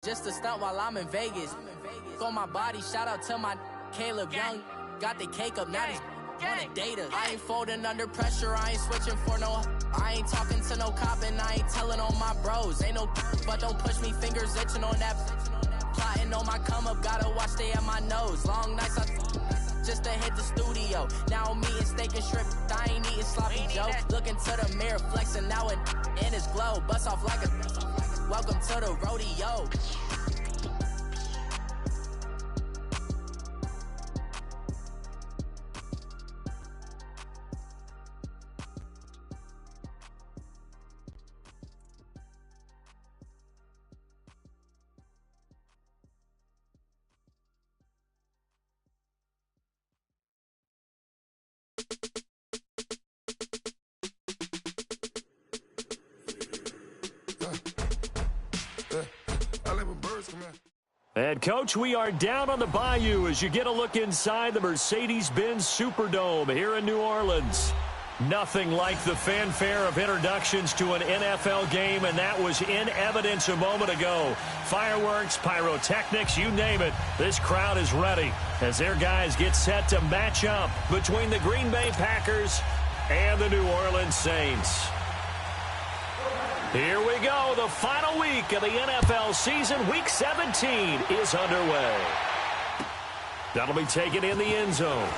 Just a stunt while I'm in Vegas. On my body, shout out to my Caleb Young. Got the cake up, now these wanna data. I ain't folding under pressure, I ain't switching for no. I ain't talking to no cop and I ain't telling on my bros. Ain't no but don't push me, fingers itching on that. Plotting on my come up, gotta watch stay at my nose. Long nights just to hit the studio. Now I'm eating steak and shrimp, I ain't eating sloppy Joe. Looking to the mirror, flexing now and in his glow. Bust off like a welcome to the rodeo. And, Coach, we are down on the bayou as you get a look inside the Mercedes-Benz Superdome here in New Orleans. Nothing like the fanfare of introductions to an NFL game, and that was in evidence a moment ago. Fireworks, pyrotechnics, you name it. This crowd is ready as their guys get set to match up between the Green Bay Packers and the New Orleans Saints. Here we go. The final week of the NFL season. Week 17 is underway. That'll be taken in the end zone.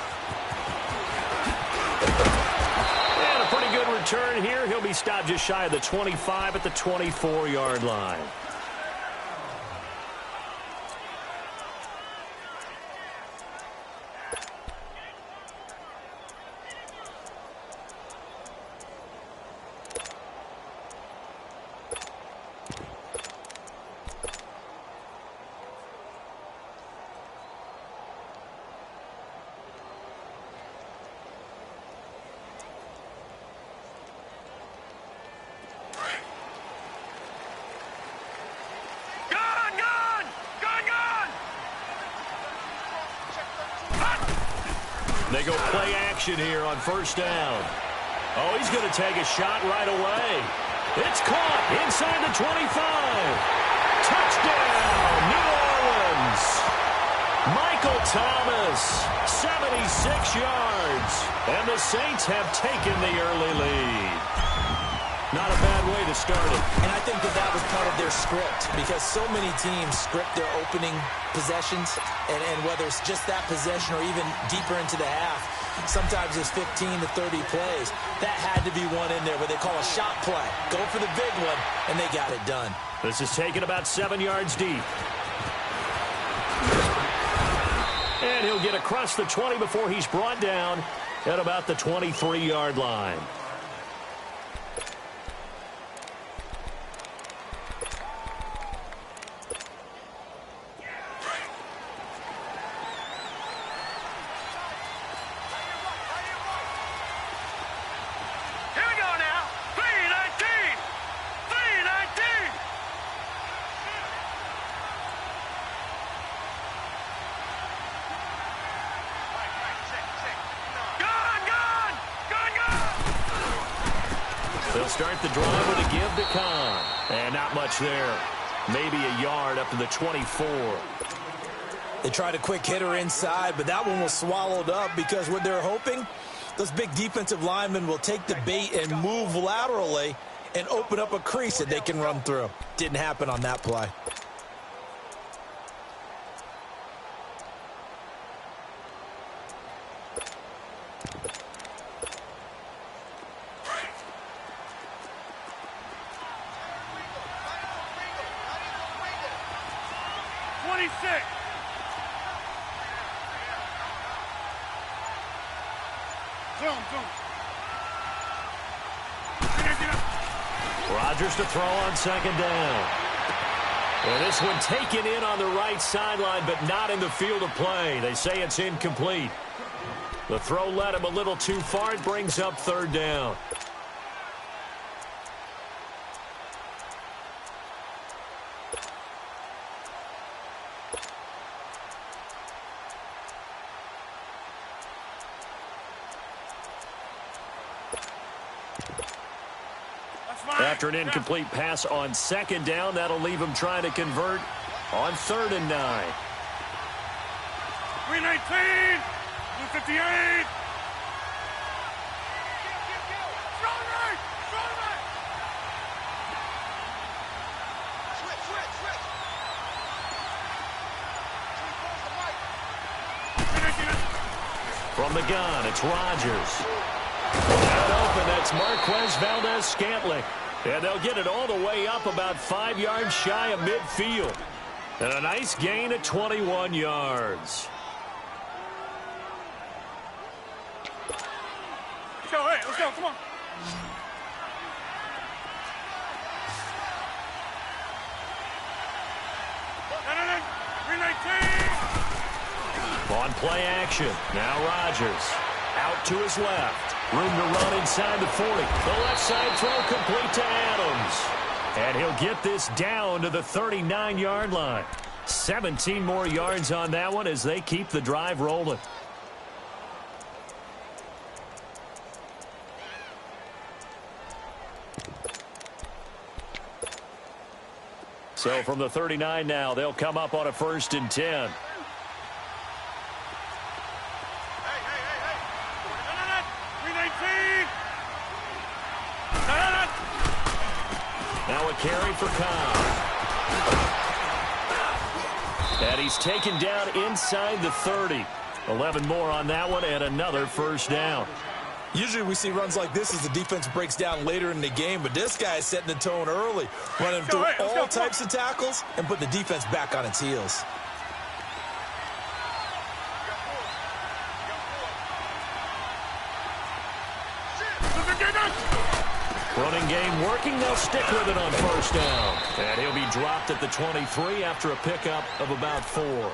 And a pretty good return here. He'll be stopped just shy of the 25 at the 24-yard line. They go play action here on first down. Oh, he's going to take a shot right away. It's caught inside the 25. Touchdown, New Orleans. Michael Thomas, 76 yards. And the Saints have taken the early lead. Not a bad way to start it. And I think that was part of their script, because so many teams script their opening possessions, and whether it's just that possession or even deeper into the half, sometimes it's 15 to 30 plays. That had to be one in there where they call a shot play. Go for the big one, and they got it done. This is taken about 7 yards deep. And he'll get across the 20 before he's brought down at about the 23-yard line. They'll start the drive with a give to Khan. And not much there. Maybe a yard up to the 24. They tried a quick hitter inside, but that one was swallowed up because what they're hoping, those big defensive linemen will take the bait and move laterally and open up a crease that they can run through. Didn't happen on that play. Rodgers to throw on second down. And this one taken in on the right sideline, but not in the field of play. They say it's incomplete. The throw led him a little too far. It brings up third down. After an incomplete pass on second down, that'll leave him trying to convert On 3rd and 9. 319, 258. From the gun, it's Rodgers. Out open, that's Marquez Valdez-Scantling. And they'll get it all the way up about 5 yards shy of midfield. And a nice gain of 21 yards. Let's go, hey, let's go, come on. No, 319. On play action. Now Rodgers. Out to his left. Room to run inside the 40. The left side throw complete to Adams. And he'll get this down to the 39-yard line. 17 more yards on that one as they keep the drive rolling. So from the 39 now, they'll come up on a 1st and 10. Now a carry for Cobb. And he's taken down inside the 30. 11 more on that one and another 1st down. Usually we see runs like this as the defense breaks down later in the game, but this guy is setting the tone early, running through all types of tackles and putting the defense back on its heels. Running game working. They'll stick with it on 1st down. And he'll be dropped at the 23 after a pickup of about 4.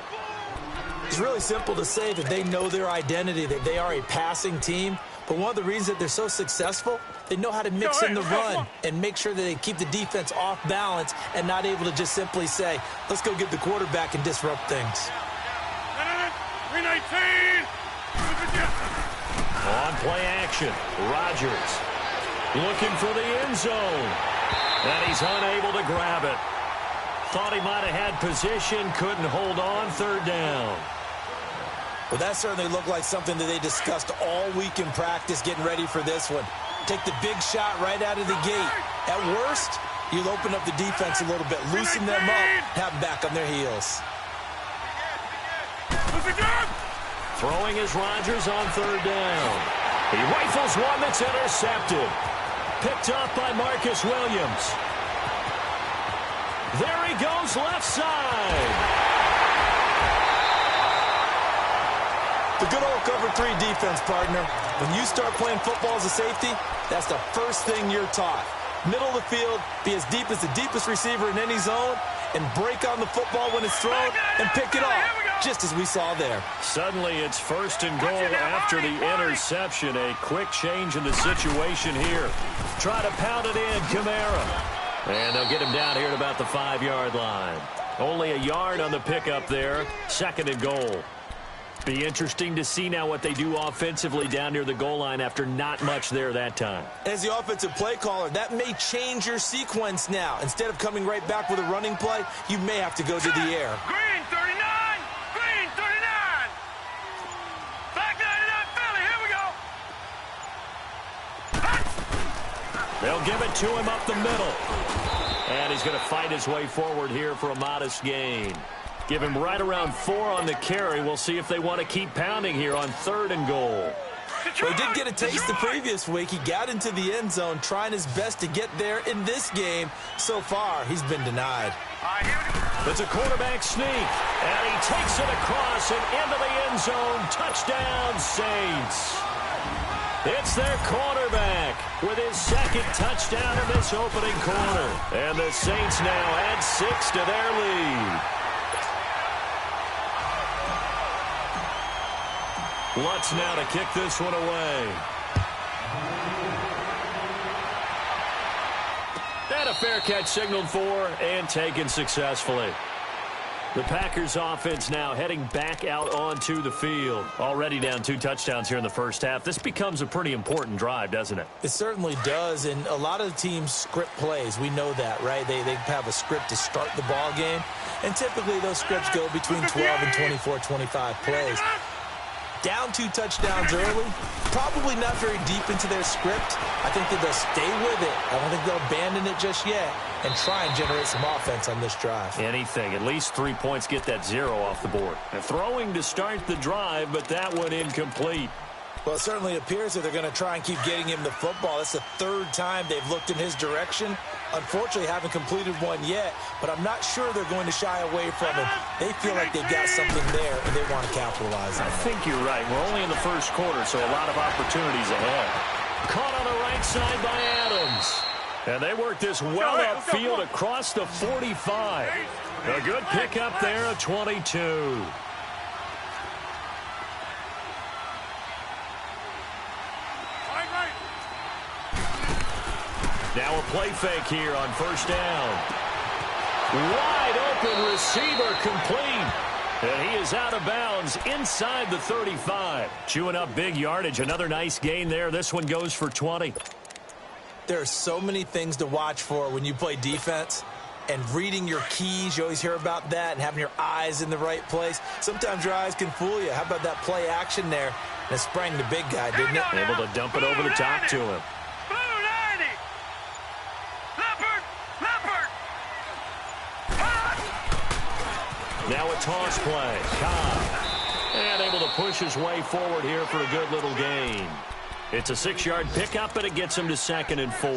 It's really simple to say that they know their identity, that they are a passing team. But one of the reasons that they're so successful, they know how to mix in the run and make sure that they keep the defense off balance and not able to just simply say, let's go get the quarterback and disrupt things. 319. On play action, Rodgers looking for the end zone. And he's unable to grab it. Thought he might have had position, couldn't hold on. 3rd down. Well, that certainly looked like something that they discussed all week in practice getting ready for this one. Take the big shot right out of the gate. At worst, you'll open up the defense a little bit, loosen them up, have them back on their heels. Throwing is Rodgers on 3rd down. He rifles one that's intercepted. Picked up by Marcus Williams. There he goes left side. The good old cover 3 defense, partner. When you start playing football as a safety, that's the first thing you're taught. Middle of the field, be as deep as the deepest receiver in any zone, and break on the football when it's thrown and pick it off, just as we saw there. Suddenly it's 1st and goal after the interception. A quick change in the situation here. Try to pound it in, Kamara. And they'll get him down here at about the 5-yard line. Only a yard on the pickup there. 2nd and goal. Be interesting to see now what they do offensively down near the goal line after not much there that time. As the offensive play caller, that may change your sequence now. Instead of coming right back with a running play, you may have to go to the air. Green 39, Green 39. Back 99 Philly, here we go. They'll give it to him up the middle. And he's going to fight his way forward here for a modest gain. Give him right around 4 on the carry. We'll see if they want to keep pounding here on 3rd and goal. Well, he did get a taste the previous week. He got into the end zone trying his best to get there in this game. So far, he's been denied. It's a quarterback sneak. And he takes it across and into the end zone. Touchdown, Saints. It's their quarterback with his 2nd touchdown in this opening quarter. And the Saints now add 6 to their lead. Lutz now to kick this one away. And a fair catch signaled for and taken successfully. The Packers offense now heading back out onto the field. Already down 2 touchdowns here in the first half. This becomes a pretty important drive, doesn't it? It certainly does, and a lot of the teams script plays. We know that, right? They have a script to start the ball game, and typically those scripts go between 12 and 24, 25 plays. Down 2 touchdowns early, probably not very deep into their script. I think that they'll stay with it. I don't think they'll abandon it just yet and try and generate some offense on this drive. Anything. At least 3 points, get that 0 off the board. And throwing to start the drive, but that one incomplete. Well, it certainly appears that they're going to try and keep getting him the football. That's the 3rd time they've looked in his direction. Unfortunately, haven't completed one yet, but I'm not sure they're going to shy away from him. They feel like they've got something there, and they want to capitalize on it. I think you're right. We're only in the first quarter, so a lot of opportunities ahead. Caught on the right side by Adams. And they work this well upfield across the 45. A good pickup there at 22. Now a play fake here on first down. Wide open receiver complete. And he is out of bounds inside the 35. Chewing up big yardage. Another nice gain there. This one goes for 20. There are so many things to watch for when you play defense. And reading your keys, you always hear about that, and having your eyes in the right place. Sometimes your eyes can fool you. How about that play action there? And it sprang the big guy, didn't it? Able to dump it over the top to him. Now a toss play. Cobb. And able to push his way forward here for a good little gain. It's a 6-yard pickup, but it gets him to 2nd and 4.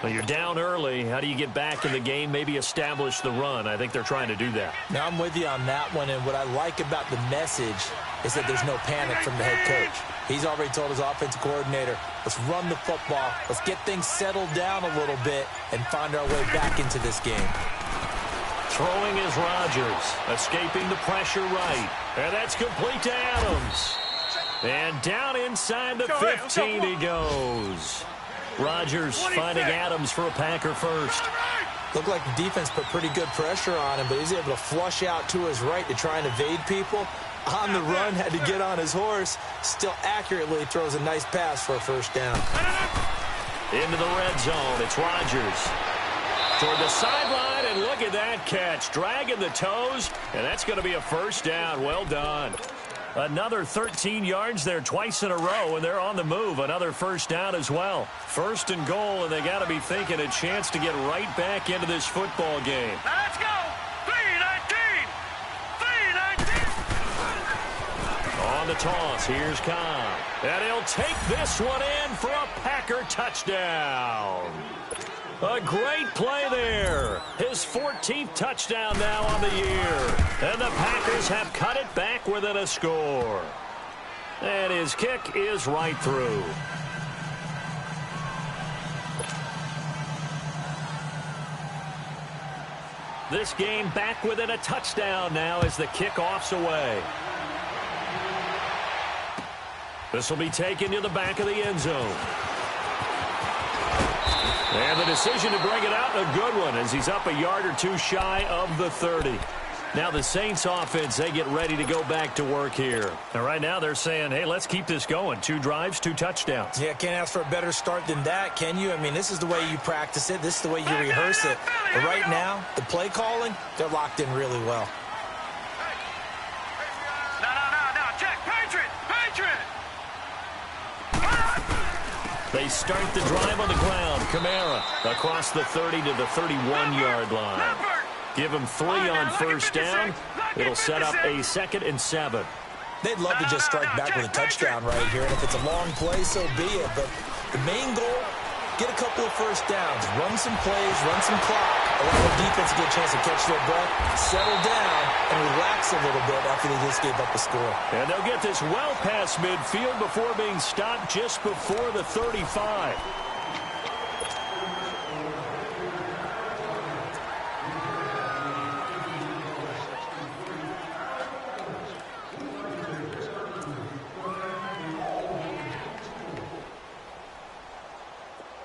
Well, you're down early. How do you get back in the game? Maybe establish the run. I think they're trying to do that. Now I'm with you on that one, and what I like about the message is that there's no panic from the head coach. He's already told his offensive coordinator, let's run the football, let's get things settled down a little bit and find our way back into this game. Throwing is Rodgers, escaping the pressure right. And that's complete to Adams. And down inside the 15 he goes. Rodgers finding Adams for a Packer first. Looked like the defense put pretty good pressure on him, but he's able to flush out to his right to try and evade people. On the run, had to get on his horse. Still accurately throws a nice pass for a first down. Into the red zone, it's Rodgers. Toward the sideline, and look at that catch. Dragging the toes, and that's going to be a first down. Well done. Another 13 yards there twice in a row, and they're on the move. Another first down as well. 1st and goal, and they got to be thinking a chance to get right back into this football game. Let's go! 3-19! 3-19! On the toss, here's Cobb. And he'll take this one in for a Packer touchdown. A great play there. His 14th touchdown now on the year. And the Packers have cut it back within a score. And his kick is right through. This game back within a touchdown now as the kickoff's away. This will be taken to the back of the end zone. And the decision to bring it out, a good one, as he's up a yard or two shy of the 30. Now the Saints offense, they get ready to go back to work here. And right now they're saying, hey, let's keep this going. 2 drives, 2 touchdowns. Yeah, can't ask for a better start than that, can you? I mean, this is the way you practice it. This is the way you rehearse it. But right now, the play calling, they're locked in really well. No. Check. Patriot! They start the drive on the ground. Kamara across the 30 to the 31-yard line. Give him 3 on first down. It'll set up a 2nd and 7. They'd love to just strike back with a touchdown right here, and if it's a long play, so be it. But the main goal, get a couple of first downs, run some plays, run some clock, allow the defense to get a chance to catch their breath, settle down, and relax a little bit after they just gave up the score. And they'll get this well past midfield before being stopped just before the 35.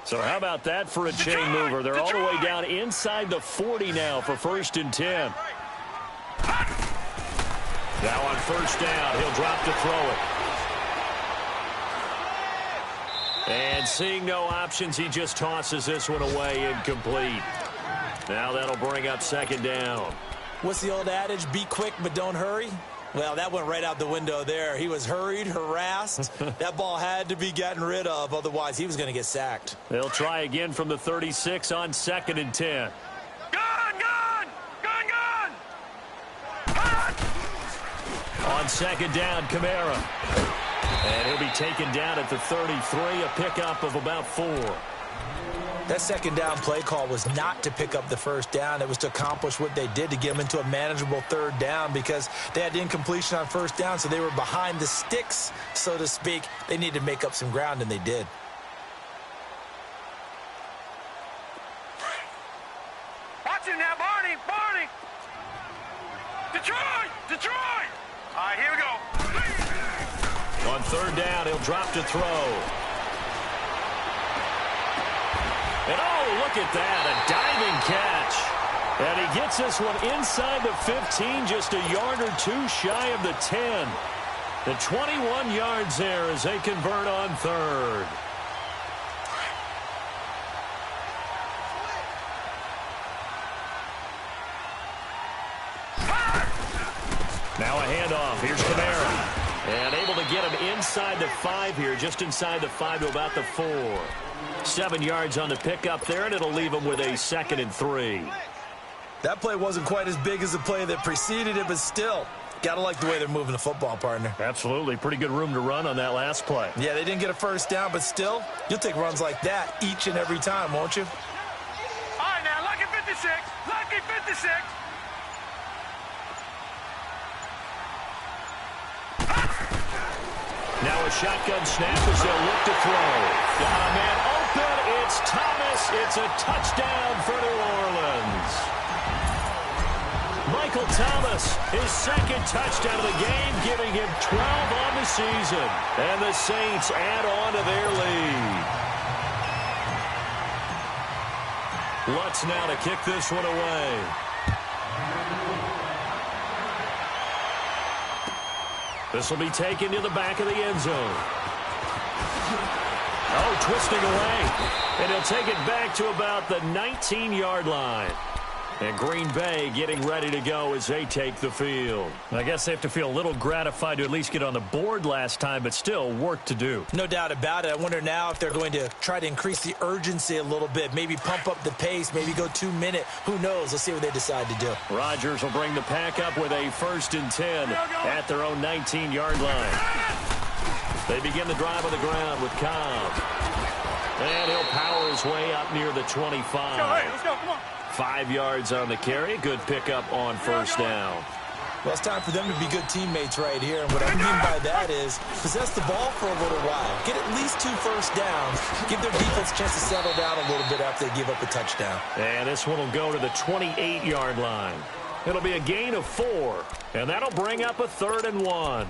So how about that for a chain mover? They're all the way down inside the 40 now for 1st and 10. Now on first down, he'll drop to throw it. And seeing no options, he just tosses this one away, incomplete. Now that'll bring up second down. What's the old adage? Be quick, but don't hurry. Well, that went right out the window there. He was hurried, harassed. That ball had to be gotten rid of, otherwise he was going to get sacked. They'll try again from the 36 on 2nd and 10. On second down, Kamara. And he'll be taken down at the 33, a pickup of about 4. That second down play call was not to pick up the first down. It was to accomplish what they did, to get them into a manageable third down, because they had incompletion on first down, so they were behind the sticks, so to speak. They needed to make up some ground, and they did. Watch him now, Barney! Barney! Detroit! Detroit! All right, here we go. On third down, he'll drop to throw. And oh, look at that, a diving catch. And he gets this one inside the 15, just a yard or two shy of the 10. The 21 yards there as they convert on third. Now a handoff. Here's Kamara. And able to get him inside the 5 here, just inside the 5 to about the 4. 7 yards on the pickup there, and it'll leave him with a 2nd and 3. That play wasn't quite as big as the play that preceded it, but still, got to like the way they're moving the football, partner. Absolutely. Pretty good room to run on that last play. Yeah, they didn't get a first down, but still, you'll take runs like that each and every time, won't you? All right, now, lucky 56. Lucky 56. Now a shotgun snap as they'll look to throw. Got a man open. It's Thomas. It's a touchdown for New Orleans. Michael Thomas, his 2nd touchdown of the game, giving him 12 on the season. And the Saints add on to their lead. Lutz now to kick this one away. This will be taken to the back of the end zone. Oh, twisting away. And he'll take it back to about the 19-yard line. And Green Bay getting ready to go as they take the field. I guess they have to feel a little gratified to at least get on the board last time, but still work to do. No doubt about it. I wonder now if they're going to try to increase the urgency a little bit, maybe pump up the pace, maybe go 2-minute. Who knows? Let's see what they decide to do. Rodgers will bring the pack up with a 1st and 10 at their own 19-yard line. They begin the drive on the ground with Cobb. And he'll power his way up near the 25. Let's go, come on. 5 yards on the carry. Good pickup on first down. Well, it's time for them to be good teammates right here. And what I mean by that is possess the ball for a little while. Get at least 2 first downs. Give their defense a chance to settle down a little bit after they give up a touchdown. And this one will go to the 28-yard line. It'll be a gain of 4. And that'll bring up a 3rd and 1.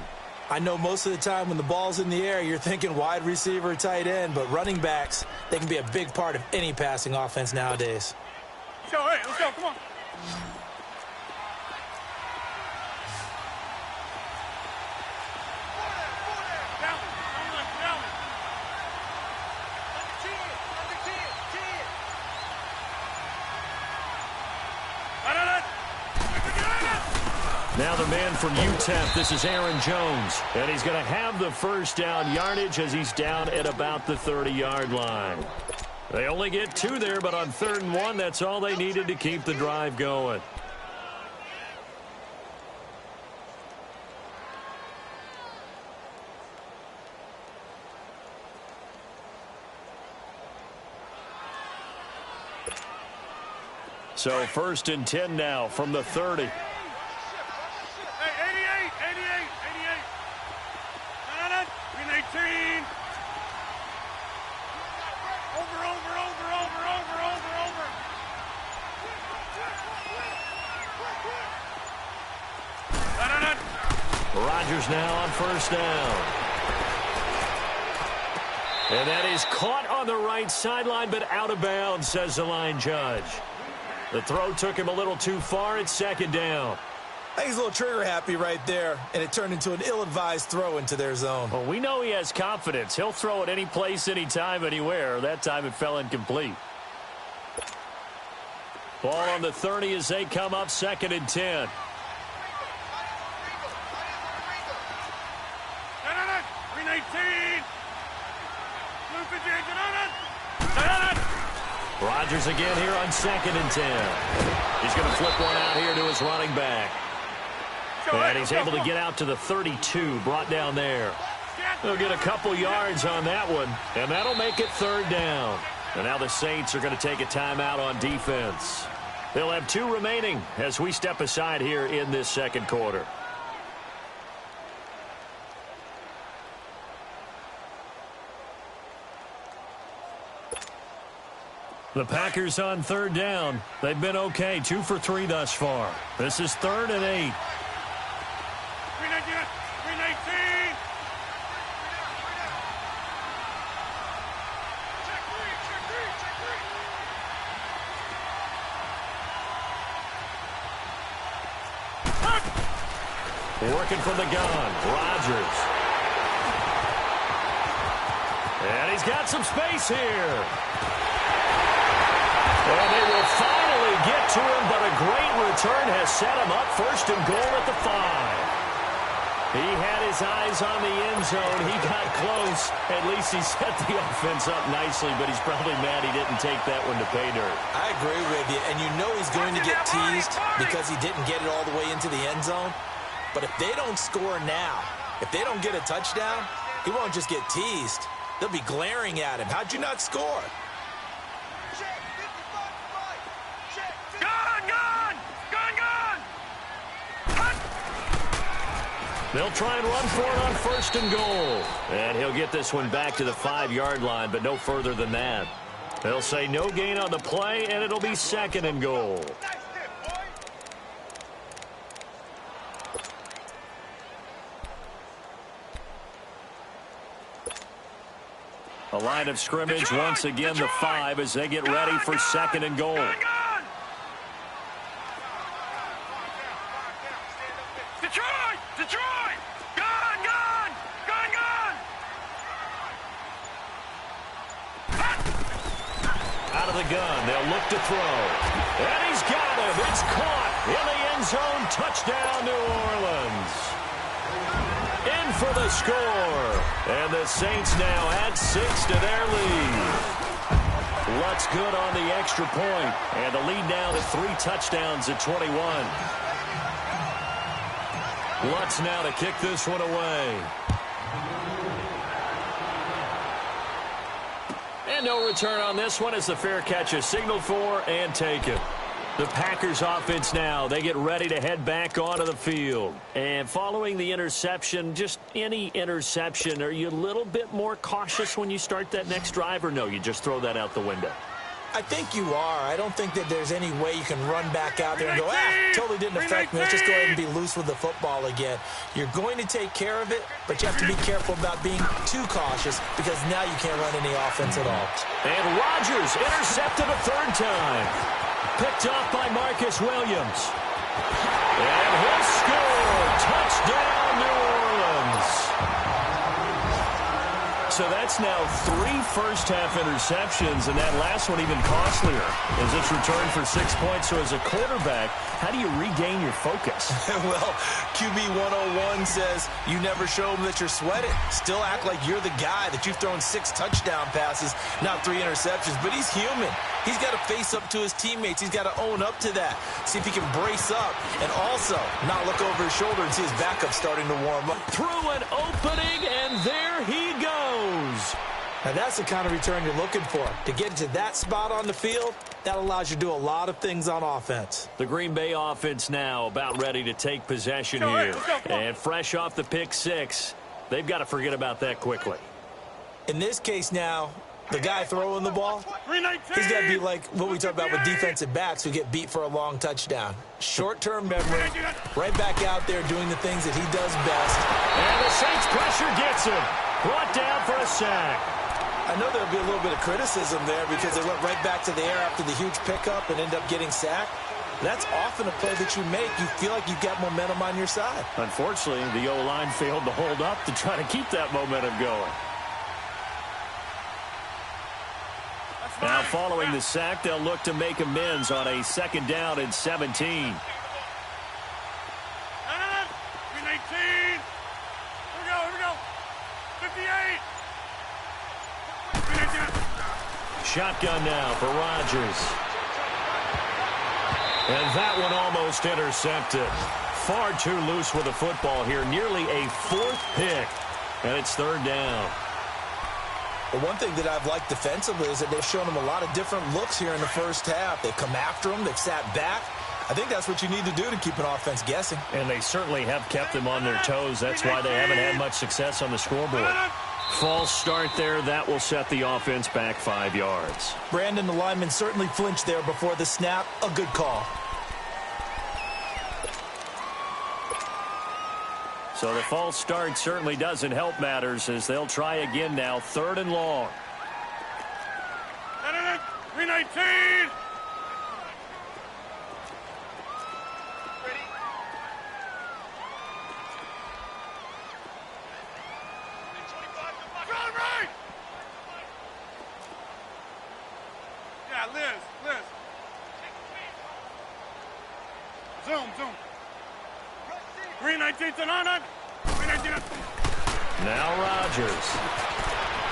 I know most of the time when the ball's in the air, you're thinking wide receiver, tight end. But running backs, they can be a big part of any passing offense nowadays. Let's go, hey, let's go, come on. Now the man from UTEP, this is Aaron Jones. And he's going to have the first down yardage as he's down at about the 30-yard line. They only get 2 there, but on 3rd and 1, that's all they needed to keep the drive going. So 1st and 10 now from the 30. Hey, 88. No. Green 18. Over. No. Rodgers now on first down. And that is caught on the right sideline, but out of bounds, says the line judge. The throw took him a little too far. It's 2nd down. I think he's a little trigger happy right there, and it turned into an ill-advised throw into their zone. Well, we know he has confidence. He'll throw it any place, anytime, anywhere. That time it fell incomplete. Ball on the 30 as they come up 2nd and 10. Rodgers again here on 2nd and 10. He's going to flip one out here to his running back. And he's able to get out to the 32, brought down there. They'll get a couple yards on that one, and that'll make it 3rd down. And now the Saints are going to take a timeout on defense. They'll have 2 remaining as we step aside here in this 2nd quarter. The Packers on 3rd down. They've been okay, 2 for 3 thus far. This is 3rd and 8. Working from the gun, Rodgers. And he's got some space here. And they will finally get to him, but a great return has set him up 1st and goal at the 5. He had his eyes on the end zone. He got close. At least he set the offense up nicely, but he's probably mad he didn't take that one to pay dirt. I agree with you, and you know he's going to get teased because he didn't get it all the way into the end zone. But if they don't score now, if they don't get a touchdown, he won't just get teased. They'll be glaring at him. How'd you not score? They'll try and run for it on 1st and goal. And he'll get this one back to the 5-yard line, but no further than that. They'll say no gain on the play, and it'll be 2nd and goal. A line of scrimmage, once again the 5 as they get ready for 2nd and goal. Detroit! Gun! Out of the gun, they'll look to throw. And he's got him. It's caught in the end zone. Touchdown, New Orleans. In for the score. And the Saints now add 6 to their lead. Lutz good on the extra point. And the lead down to 3 touchdowns at 21. Lutz now to kick this one away. And no return on this one as the fair catch is signaled for and taken. The Packers offense now, they get ready to head back onto the field. And following the interception, just any interception, are you a little bit more cautious when you start that next drive, or no, you just throw that out the window? I think you are. I don't think that there's any way you can run back out there and go, totally didn't affect me. Let's just go ahead and be loose with the football again. You're going to take care of it, but you have to be careful about being too cautious because now you can't run any offense at all. And Rodgers intercepted a 3rd time. Picked off by Marcus Williams. And he'll score. Touchdown, New Orleans. So that's now 3 first-half interceptions, and that last one even costlier as it's returned for 6 points. So as a quarterback, how do you regain your focus? Well, QB 101 says you never show them that you're sweating. Still act like you're the guy, that you've thrown 6 touchdown passes, not 3 interceptions. But he's human. He's got to face up to his teammates. He's got to own up to that. See if he can brace up and also not look over his shoulder and see his backup starting to warm up. Through an opening, and there he goes. Now that's the kind of return you're looking for. To get into that spot on the field, that allows you to do a lot of things on offense. The Green Bay offense now about ready to take possession here. And fresh off the pick 6, they've got to forget about that quickly. In this case now, the guy throwing the ball, he's got to be like what we talk about with defensive backs who get beat for a long touchdown. Short-term memory, right back out there doing the things that he does best. And the Saints pressure gets him. Brought down for a sack. I know there'll be a little bit of criticism there because they went right back to the air after the huge pickup and ended up getting sacked. That's often a play that you make. You feel like you've got momentum on your side. Unfortunately, the O-line failed to hold up to try to keep that momentum going. Now, following the sack, they'll look to make amends on a 2nd down and 17. 319. Here we go. 58. Shotgun now for Rodgers. And that one almost intercepted. Far too loose with the football here. Nearly a 4th pick. And it's 3rd down. Well, one thing that I've liked defensively is that they've shown them a lot of different looks here in the first half. They've come after them. They've sat back. I think that's what you need to do to keep an offense guessing. And they certainly have kept them on their toes. That's why they haven't had much success on the scoreboard. False start there. That will set the offense back 5 yards. Brandon, the lineman certainly flinched there before the snap. A good call. So the false start certainly doesn't help matters as they'll try again now. 3rd and long. 319. Zoom. 319 to 319. Now Rodgers.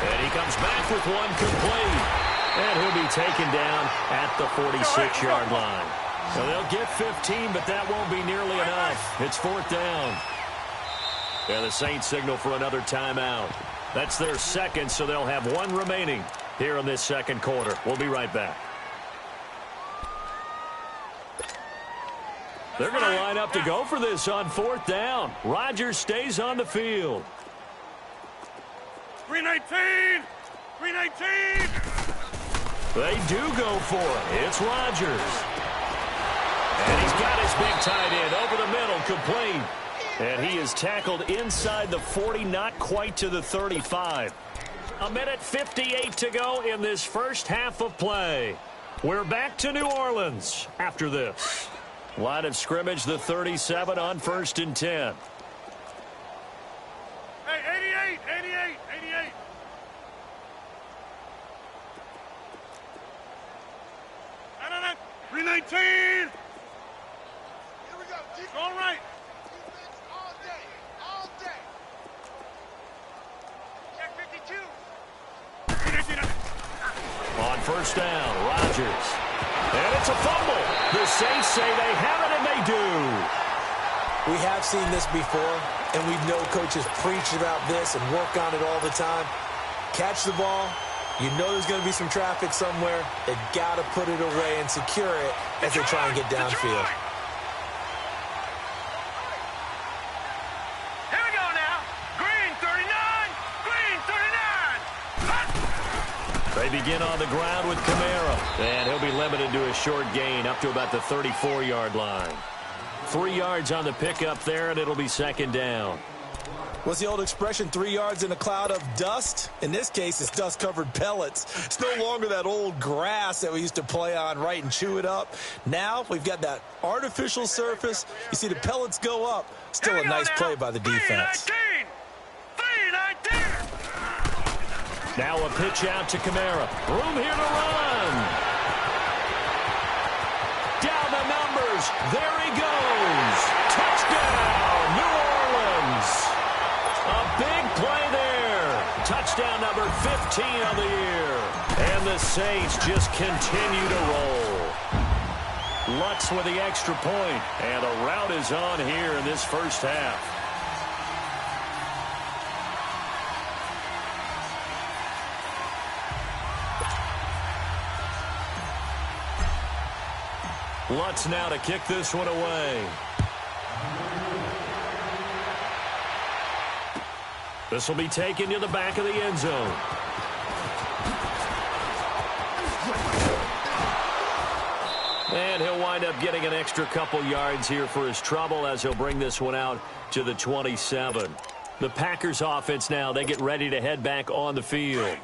And he comes back with one complete. And he'll be taken down at the 46-yard line. So they'll get 15, but that won't be nearly enough. It's 4th down. And the Saints signal for another timeout. That's their 2nd, so they'll have 1 remaining here in this 2nd quarter. We'll be right back. They're going to line up to go for this on 4th down. Rodgers stays on the field. 319. 319. They do go for it. It's Rodgers. And he's got his big tight end over the middle, complete. And he is tackled inside the 40, not quite to the 35. 1:58 to go in this first half of play. We're back to New Orleans after this. Line of scrimmage, the 37 on 1st and 10. Hey, 88. 319. Here we go. All right. All day. Check 52. On 1st down, Rodgers. And it's a fumble. The Saints say they have it, and they do. We have seen this before, and we know coaches preach about this and work on it all the time. Catch the ball. You know there's going to be some traffic somewhere. They've got to put it away and secure it as they try and get downfield. Here we go now. Green 39. Green 39. They begin on the ground with Kamara. And he'll be limited to a short gain up to about the 34-yard line. 3 yards on the pickup there, and it'll be 2nd down. What's the old expression, 3 yards in a cloud of dust? In this case, it's dust-covered pellets. It's no longer that old grass that we used to play on, right, and chew it up. Now we've got that artificial surface. You see the pellets go up. Still a nice play by the defense. 319. Now a pitch out to Kamara. Room here to run. Down the numbers. There he goes. Touchdown, New Orleans. A big play there. Touchdown number 15 of the year. And the Saints just continue to roll. Lutz with the extra point. And a rout is on here in this first half. Lutz now to kick this one away. This will be taken to the back of the end zone. And he'll wind up getting an extra couple yards here for his trouble as he'll bring this one out to the 27. The Packers offense now, they get ready to head back on the field.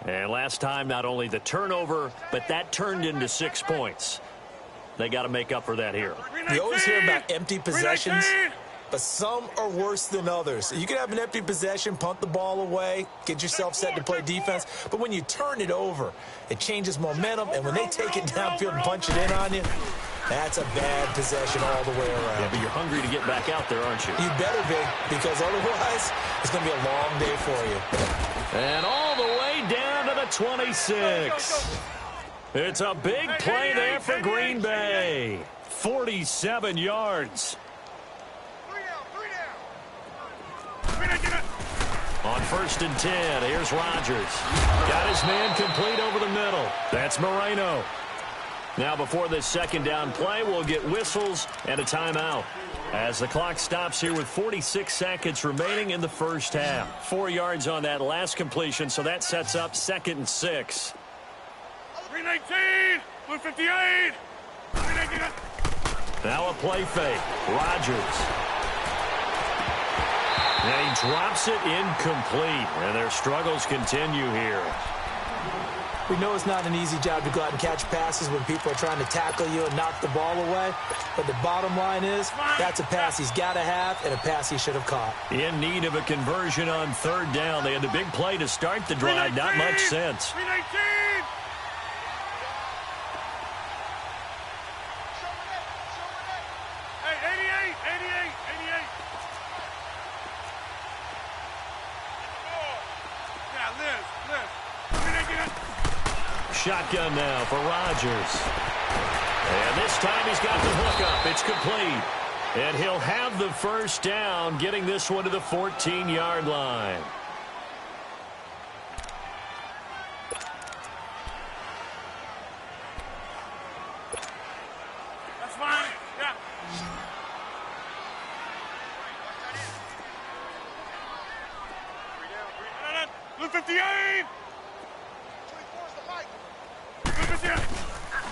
And last time, not only the turnover, but that turned into 6 points. They got to make up for that here. You always hear about empty possessions, but some are worse than others. You can have an empty possession, punt the ball away, get yourself set to play defense, but when you turn it over, it changes momentum, and when they take it downfield and punch it in on you, that's a bad possession all the way around. Yeah, but you're hungry to get back out there, aren't you? You better be, because otherwise it's going to be a long day for you. And all the way down to the 26. It's a big play there for Green Bay. 47 yards. On 1st and 10, here's Rodgers. Got his man complete over the middle. That's Moreno. Now before this second down play, we'll get whistles and a timeout. As the clock stops here with 46 seconds remaining in the first half. 4 yards on that last completion, so that sets up 2nd and 6. 319, 158. Now a play fake. Rodgers. And he drops it incomplete. And their struggles continue here. We know it's not an easy job to go out and catch passes when people are trying to tackle you and knock the ball away. But the bottom line is, that's a pass he's got to have and a pass he should have caught. In need of a conversion on 3rd down. They had the big play to start the drive. Not much sense. 319. Hey, 88. Yeah, Liz. Shotgun now for Rodgers. And this time he's got the hook up. It's complete. And he'll have the first down, getting this one to the 14-yard line. That's fine. Yeah. Blue 58.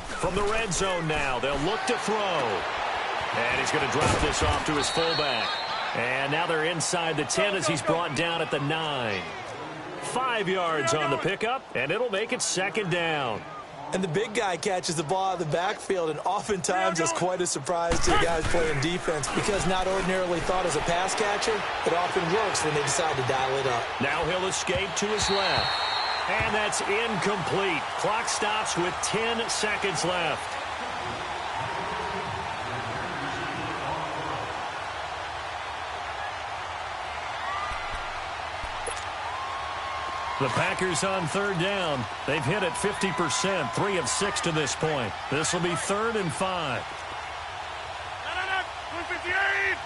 From the red zone now, they'll look to throw. And he's going to drop this off to his fullback. And now they're inside the 10 as he's brought down at the 9. 5 yards on the pickup, and it'll make it 2nd down. And the big guy catches the ball out of the backfield, and oftentimes it's quite a surprise to the guys playing defense because not ordinarily thought as a pass catcher, it often works when they decide to dial it up. Now he'll escape to his left. And that's incomplete. Clock stops with 10 seconds left. The Packers on 3rd down. They've hit it 50%, 3 of 6 to this point. This will be 3rd and 5. 158.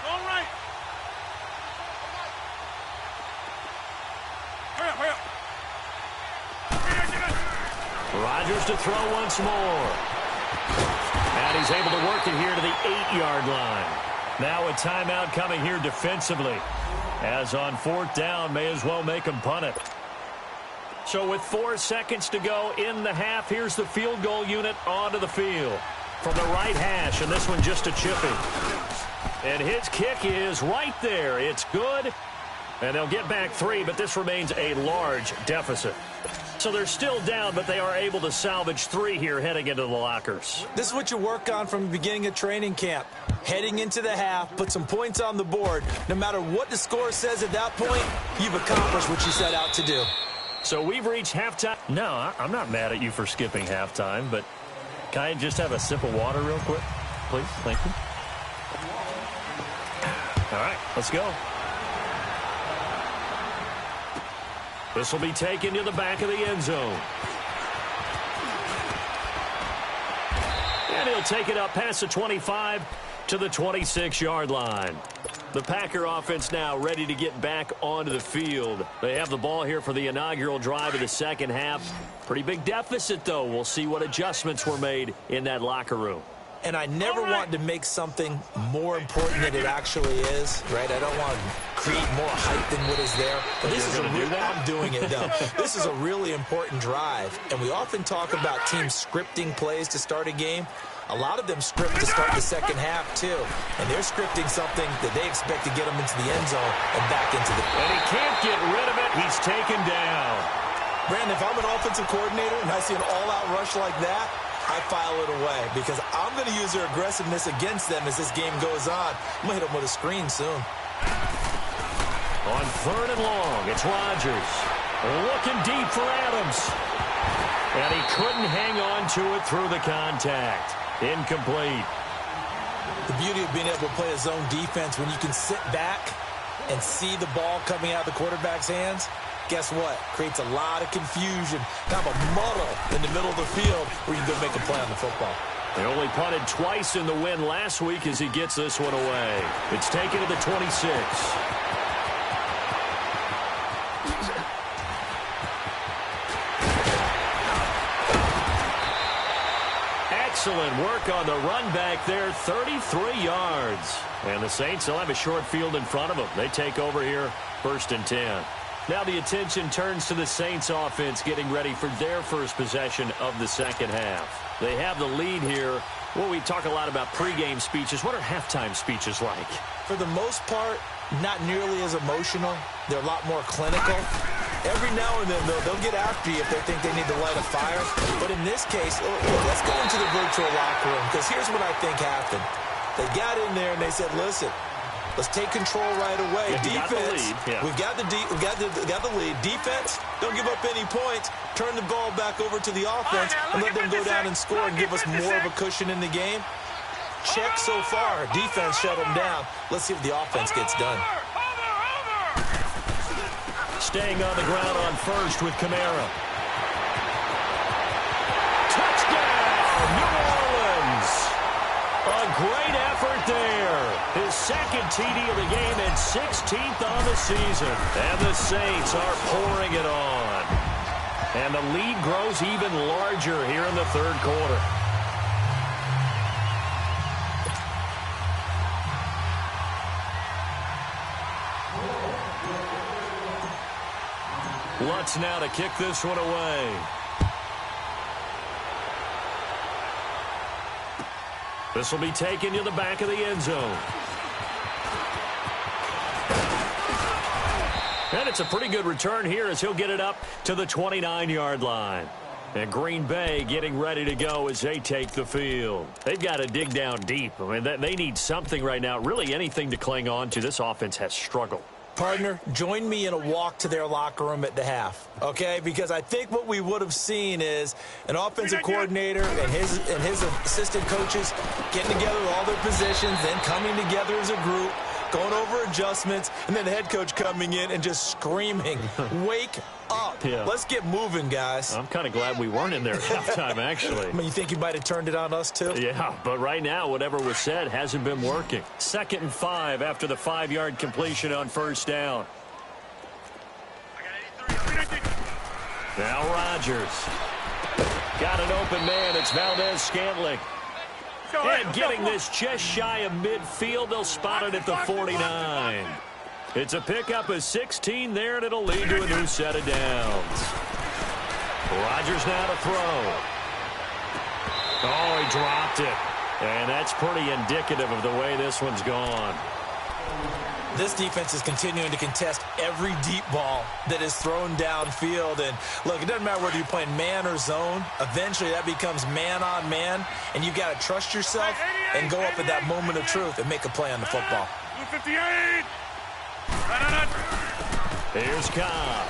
All right. Hurry up. Rodgers to throw once more. And he's able to work it here to the 8-yard line. Now a timeout coming here defensively. As on 4th down, may as well make him punt it. So with 4 seconds to go in the half, here's the field goal unit onto the field. From the right hash, and this one just a chipping. And his kick is right there. It's good. And they'll get back 3, but this remains a large deficit. So they're still down, but they are able to salvage 3 here heading into the lockers. This is what you work on from the beginning of training camp. Heading into the half, put some points on the board. No matter what the score says at that point, you've accomplished what you set out to do. So we've reached halftime. No, I'm not mad at you for skipping halftime, but can I just have a sip of water real quick? Please, thank you. All right, let's go. This will be taken to the back of the end zone. And he'll take it up past the 25 to the 26-yard line. The Packer offense now ready to get back onto the field. They have the ball here for the inaugural drive of the second half. Pretty big deficit, though. We'll see what adjustments were made in that locker room. And I never want to make something more important than it actually is, right? I don't want to create more hype than what is there. But this is I'm doing it, though. This is a really important drive. And we often talk about teams scripting plays to start a game. A lot of them script to start the second half, too. And they're scripting something that they expect to get them into the end zone and back into the... And he can't get rid of it. He's taken down. Brandon, if I'm an offensive coordinator and I see an all-out rush like that, I file it away because I'm going to use their aggressiveness against them as this game goes on. I'm going to hit them with a screen soon. On 3rd and long, it's Rodgers. Looking deep for Adams. And he couldn't hang on to it through the contact. Incomplete. The beauty of being able to play a zone defense when you can sit back and see the ball coming out of the quarterback's hands, guess what? Creates a lot of confusion, kind of a muddle in the middle of the field where you can go make a play on the football. They only punted twice in the win last week as he gets this one away. It's taken to the 26. Excellent work on the run back there, 33 yards. And the Saints will have a short field in front of them. They take over here, 1st and 10. Now the attention turns to the Saints offense getting ready for their first possession of the second half. They have the lead here. Well, we talk a lot about pregame speeches. What are halftime speeches like? For the most part, not nearly as emotional. They're a lot more clinical. Every now and then, they'll get after you if they think they need to light a fire. But in this case, let's go into the virtual locker room because here's what I think happened. They got in there and they said, listen, let's take control right away. Yeah, defense, yeah. we've got the lead. Defense, don't give up any points. Turn the ball back over to the offense and let them go down and score and give us more of a cushion in the game. Check so far. Defense shut them down. Let's see if the offense gets done. Staying on the ground on 1st with Kamara. Touchdown, New Orleans. A great effort there. His 2nd TD of the game and 16th on the season. And the Saints are pouring it on. And the lead grows even larger here in the 3rd quarter. Lutz now to kick this one away. This will be taken to the back of the end zone. And it's a pretty good return here as he'll get it up to the 29-yard line. And Green Bay getting ready to go as they take the field. They've got to dig down deep. I mean, they need something right now, really anything to cling on to. This offense has struggled. Partner, join me in a walk to their locker room at the half, okay? Because I think what we would have seen is an offensive coordinator and his assistant coaches getting together with all their positions, then coming together as a group, going over adjustments, and then the head coach coming in and just screaming, wake up. Yeah. Let's get moving, guys. I'm kind of glad we weren't in there at halftime, actually. I mean, you think you might have turned it on us, too? Yeah, but right now, whatever was said hasn't been working. 2nd and 5 after the 5-yard completion on 1st down. Now Rodgers. Got an open man. It's Valdez-Scantling. And getting this just shy of midfield. They'll spot it at the 49. It's a pickup of 16 there, and it'll lead to a new set of downs. Rodgers now to throw. Oh, he dropped it. And that's pretty indicative of the way this one's gone. This defense is continuing to contest every deep ball that is thrown downfield. And, look, it doesn't matter whether you're playing man or zone. Eventually, that becomes man-on-man, and you've got to trust yourself and go up at that moment of truth and make a play on the football. 58. Here's Cobb.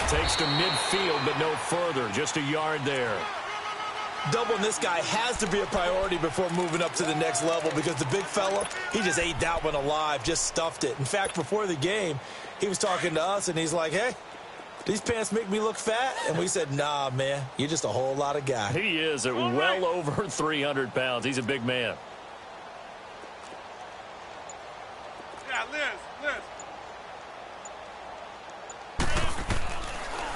Takes to midfield, but no further. Just a yard there. Doubling this guy has to be a priority before moving up to the next level because the big fella, he just ate that one alive, just stuffed it. In fact, before the game, he was talking to us, and he's like, hey, these pants make me look fat? And we said, nah, man, you're just a whole lot of guy. He is at well over 300 pounds. He's a big man. Yeah, Liz.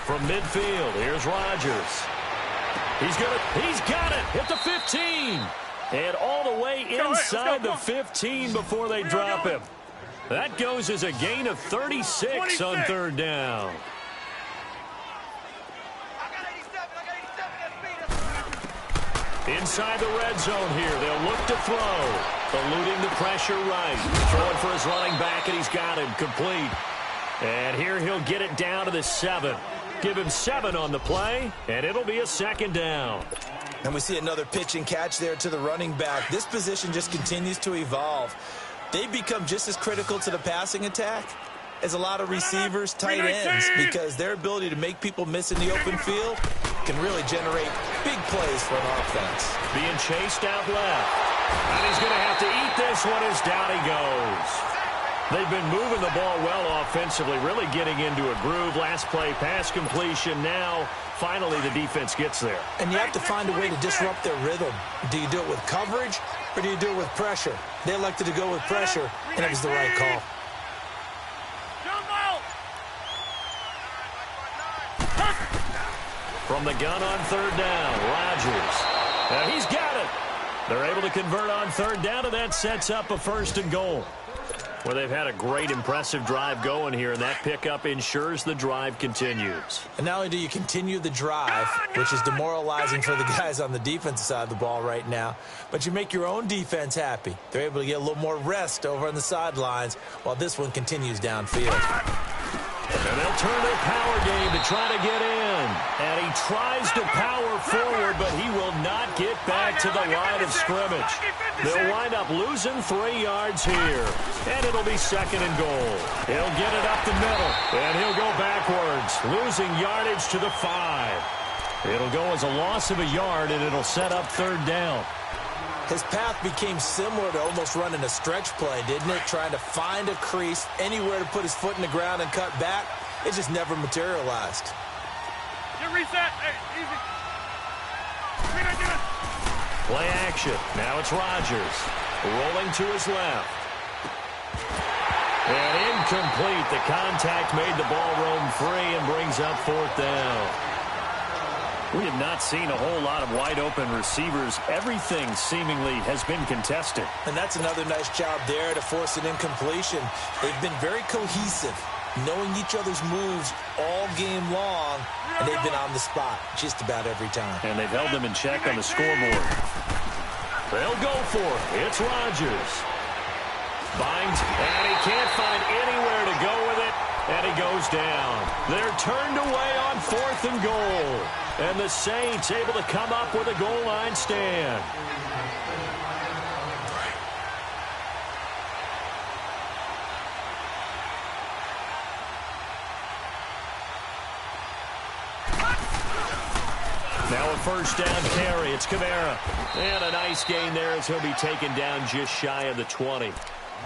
From midfield, here's Rodgers. He's got it at the 15. And all the way inside the 15 before they drop him. That goes as a gain of 36 on 3rd down. Inside the red zone here. They'll look to throw. Eluding the pressure right. Throwing for his running back, and he's got him complete. And here he'll get it down to the 7. Give him 7 on the play, and it'll be a second down. And we see another pitch and catch there to the running back. This position just continues to evolve. They've become just as critical to the passing attack as a lot of receivers, tight ends, because their ability to make people miss in the open field can really generate big plays for an offense. Being chased out left. And he's going to have to eat this one as down he goes. They've been moving the ball well offensively, really getting into a groove. Last play, pass completion. Now, finally, the defense gets there. And you have to find a way to disrupt their rhythm. Do you do it with coverage, or do you do it with pressure? They elected to go with pressure, and it was the right call. From the gun on third down, Rodgers. Now he's got it. They're able to convert on third down, and that sets up a 1st and goal. Well, they've had a great, impressive drive going here, and that pickup ensures the drive continues. And not only do you continue the drive, which is demoralizing for the guys on the defensive side of the ball right now, but you make your own defense happy. They're able to get a little more rest over on the sidelines while this one continues downfield. And they'll turn their power game to try to get in. And he tries to power forward, but he will not get back to the line of scrimmage. They'll wind up losing 3 yards here. And it'll be 2nd and goal. He'll get it up the middle, and he'll go backwards, losing yardage to the 5. It'll go as a loss of a yard, and it'll set up 3rd down. His path became similar to almost running a stretch play, didn't it? Trying to find a crease, anywhere to put his foot in the ground and cut back. It just never materialized. Get reset. Hey, easy. Play action. Now it's Rodgers. Rolling to his left. And incomplete. The contact made the ball roam free and brings up 4th down. We have not seen a whole lot of wide-open receivers. Everything seemingly has been contested. And that's another nice job there to force an incompletion. They've been very cohesive, knowing each other's moves all game long, and they've been on the spot just about every time. And they've held them in check on the scoreboard. They'll go for it. It's Rodgers. Binds, and he can't find anywhere to go with it, and he goes down. They're turned away on 4th and goal. And the Saints able to come up with a goal line stand. Now a 1st down carry. It's Kamara. And a nice gain there as he'll be taken down just shy of the 20.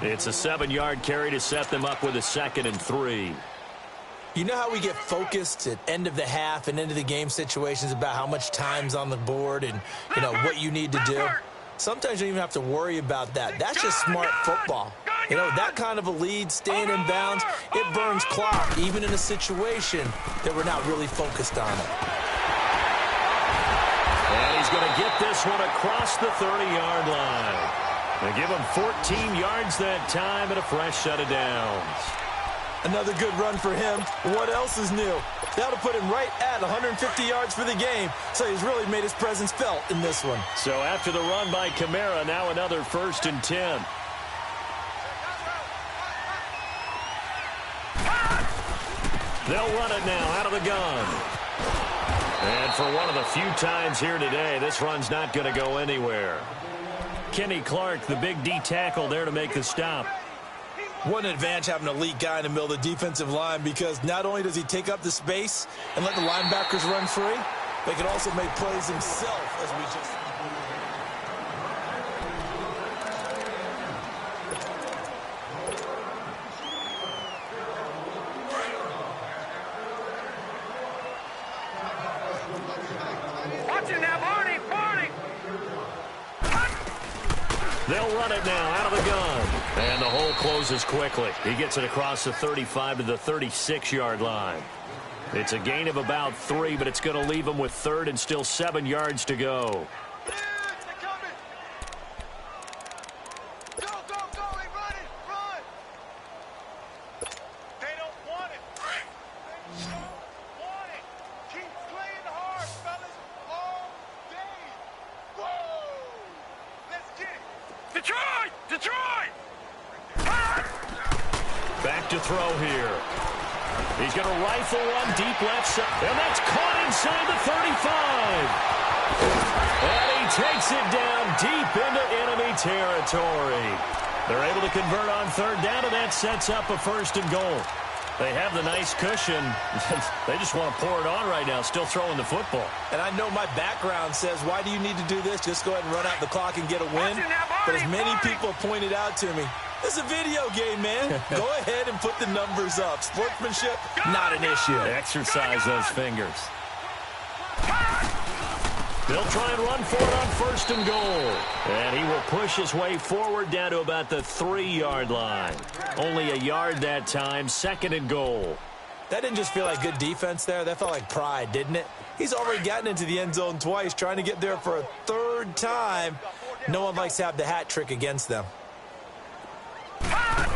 It's a 7-yard carry to set them up with a 2nd and 3. You know how we get focused at end of the half and end of the game situations about how much time's on the board and, you know, what you need to do? Sometimes you don't even have to worry about that. That's just smart football. You know, that kind of a lead, staying in bounds, it burns clock, even in a situation that we're not really focused on it. And he's going to get this one across the 30-yard line. They give him 14 yards that time and a fresh set of downs. Another good run for him. What else is new? That'll put him right at 150 yards for the game, so he's really made his presence felt in this one. So after the run by Kamara, now another 1st and 10. They'll run it now out of the gun. And for one of the few times here today, this run's not going to go anywhere. Kenny Clark, the big D tackle there to make the stop. What an advantage having an elite guy in the middle of the defensive line, because not only does he take up the space and let the linebackers run free, but he can also make plays himself, as we just... Watching now, Barney. They'll run it now out of the gun. And the hole closes quickly. He gets it across the 35 to the 36-yard line. It's a gain of about 3, but it's going to leave him with 3rd and still 7 yards to go. Detroit! Back to throw here. He's going to rifle one deep left side, and that's caught inside the 35. And he takes it down deep into enemy territory. They're able to convert on third down, and that sets up a 1st and goal. They have the nice cushion. They just want to pour it on right now, still throwing the football. And I know my background says, why do you need to do this? Just go ahead and run out the clock and get a win. But as many people pointed out to me, it's a video game, man. Go ahead and put the numbers up. Sportsmanship, not an issue. Exercise those fingers. They'll try and run for it on 1st and goal. And he will push his way forward down to about the 3-yard line. Only a yard that time, 2nd and goal. That didn't just feel like good defense there. That felt like pride, didn't it? He's already gotten into the end zone twice, trying to get there for a 3rd time. No one likes to have the hat trick against them.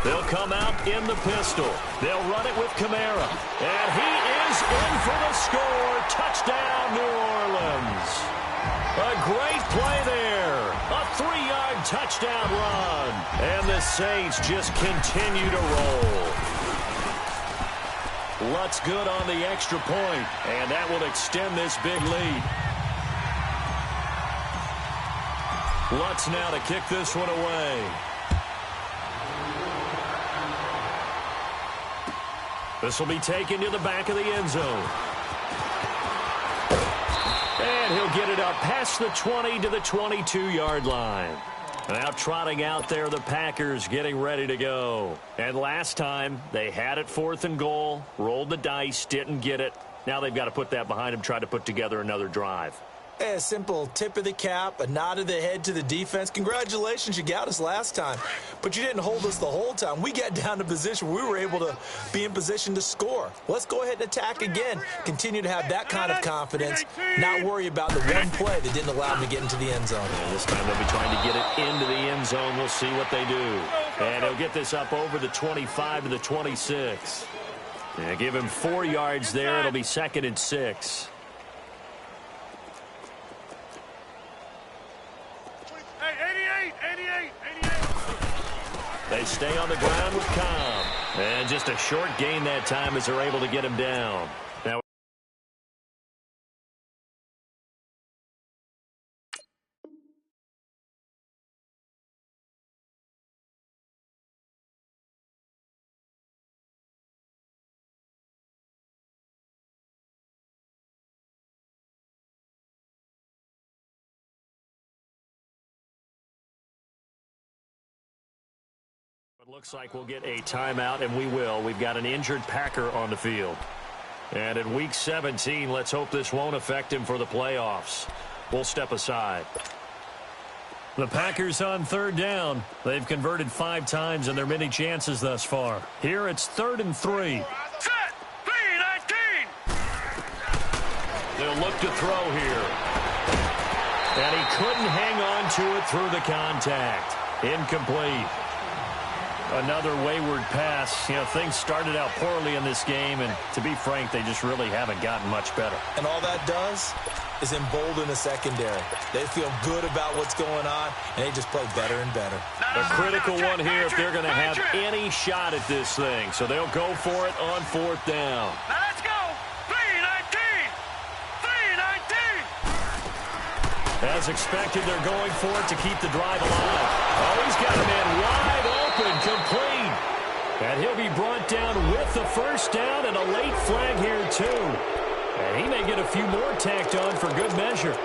They'll come out in the pistol. They'll run it with Kamara. And he is in for the score. Touchdown, New Orleans. A great play there. A 3-yard touchdown run. And the Saints just continue to roll. Lutz good on the extra point, and that will extend this big lead. Lutz now to kick this one away. This will be taken to the back of the end zone. And he'll get it up past the 20 to the 22-yard line. Now trotting out there, the Packers getting ready to go. And last time, they had it 4th and goal, rolled the dice, didn't get it. Now they've got to put that behind them, try to put together another drive. A simple tip of the cap, a nod of the head to the defense. Congratulations, you got us last time. But you didn't hold us the whole time. We got down to position where we were able to be in position to score. Let's go ahead and attack again. Continue to have that kind of confidence. Not worry about the one play that didn't allow them to get into the end zone. And this time they'll be trying to get it into the end zone. We'll see what they do. And he'll get this up over the 25 to the 26. Yeah, give him 4 yards there. It'll be 2nd and 6. They stay on the ground with Cobb. And just a short gain that time as they're able to get him down. Now, it looks like we'll get a timeout, and we will. We've got an injured Packer on the field. And in Week 17, let's hope this won't affect him for the playoffs. We'll step aside. The Packers on 3rd down. They've converted 5 times in their many chances thus far. Here it's 3rd and 3. Set! 3-19! They'll look to throw here. And he couldn't hang on to it through the contact. Incomplete. Another wayward pass. You know, things started out poorly in this game, and to be frank, they just really haven't gotten much better. And all that does is embolden the secondary. They feel good about what's going on, and they just play better and better. A critical one here if they're going to have any shot at this thing. So they'll go for it on 4th down. Now let's go! 3-19! 3-19! As expected, they're going for it to keep the drive alive. Oh, he's got a man wide open, complete. And he'll be brought down with the 1st down and a late flag here, too. And he may get a few more tacked on for good measure.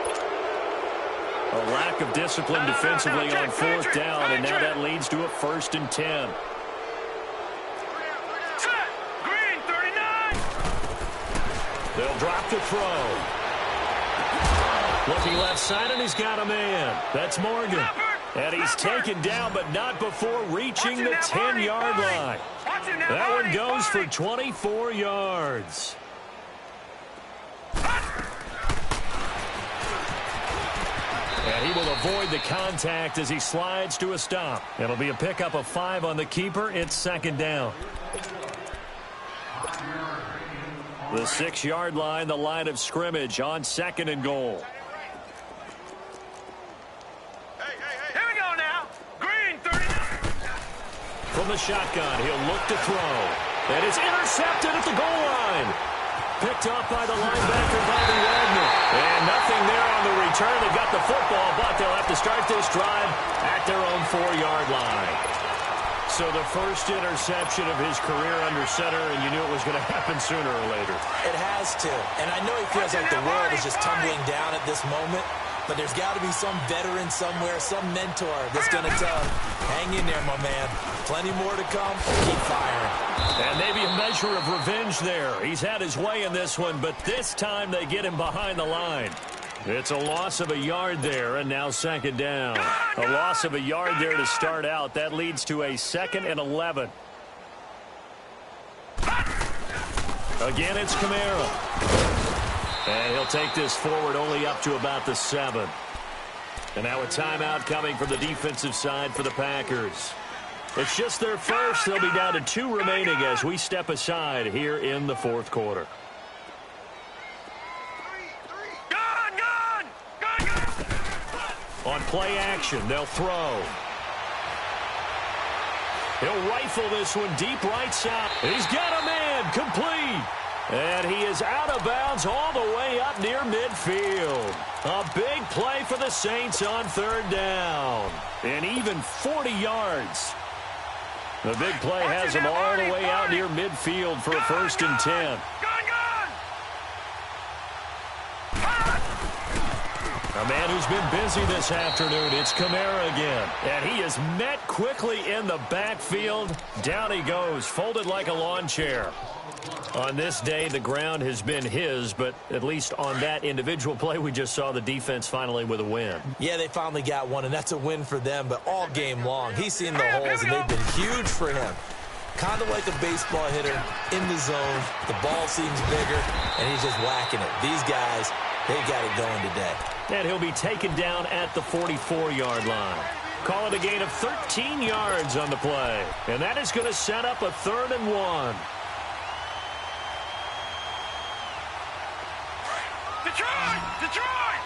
A lack of discipline defensively on 4th down, and now that leads to a 1st and 10. Set! Green, 39! They'll drop the throw. Looking left side, and he's got a man. That's Morgan. And he's taken down, but not before reaching the 10-yard line. That one goes for 24 yards. And he will avoid the contact as he slides to a stop. It'll be a pickup of 5 on the keeper. It's 2nd down. The 6-yard line, the line of scrimmage on 2nd and goal. From the shotgun, he'll look to throw. And it's intercepted at the goal line. Picked off by the linebacker, Bobby Wagner. And nothing there on the return. They got the football, but they'll have to start this drive at their own 4-yard line. So the first interception of his career under center, and you knew it was going to happen sooner or later. It has to. And I know he feels like the world is just tumbling down at this moment, but there's got to be some veteran somewhere, some mentor that's going to tell him, hang in there, my man. Plenty more to come. Keep firing. And maybe a measure of revenge there. He's had his way in this one, but this time they get him behind the line. It's a loss of a yard there, and now second down. A loss of a yard there to start out. That leads to a 2nd and 11. Again, it's Kamara. And he'll take this forward only up to about the 7. And now a timeout coming from the defensive side for the Packers. It's just their first. They'll be down to 2 remaining as we step aside here in the 4th quarter. On play action, they'll throw. He'll rifle this one deep right side. He's got a man, complete. And he is out of bounds all the way up near midfield. A big play for the Saints on 3rd down. And even 40 yards. The big play has him all the way out near midfield for a 1st and 10. A man who's been busy this afternoon, it's Kamara again. And he is met quickly in the backfield. Down he goes, folded like a lawn chair. On this day, the ground has been his, but at least on that individual play, we just saw the defense finally with a win. Yeah, they finally got one, and that's a win for them, but all game long, he's seen the holes, and they've been huge for him. Kind of like a baseball hitter in the zone. The ball seems bigger, and he's just whacking it. These guys, they got it going today. And he'll be taken down at the 44-yard line. Call it a gain of 13 yards on the play. And that is going to set up a 3rd and 1. Detroit! Detroit!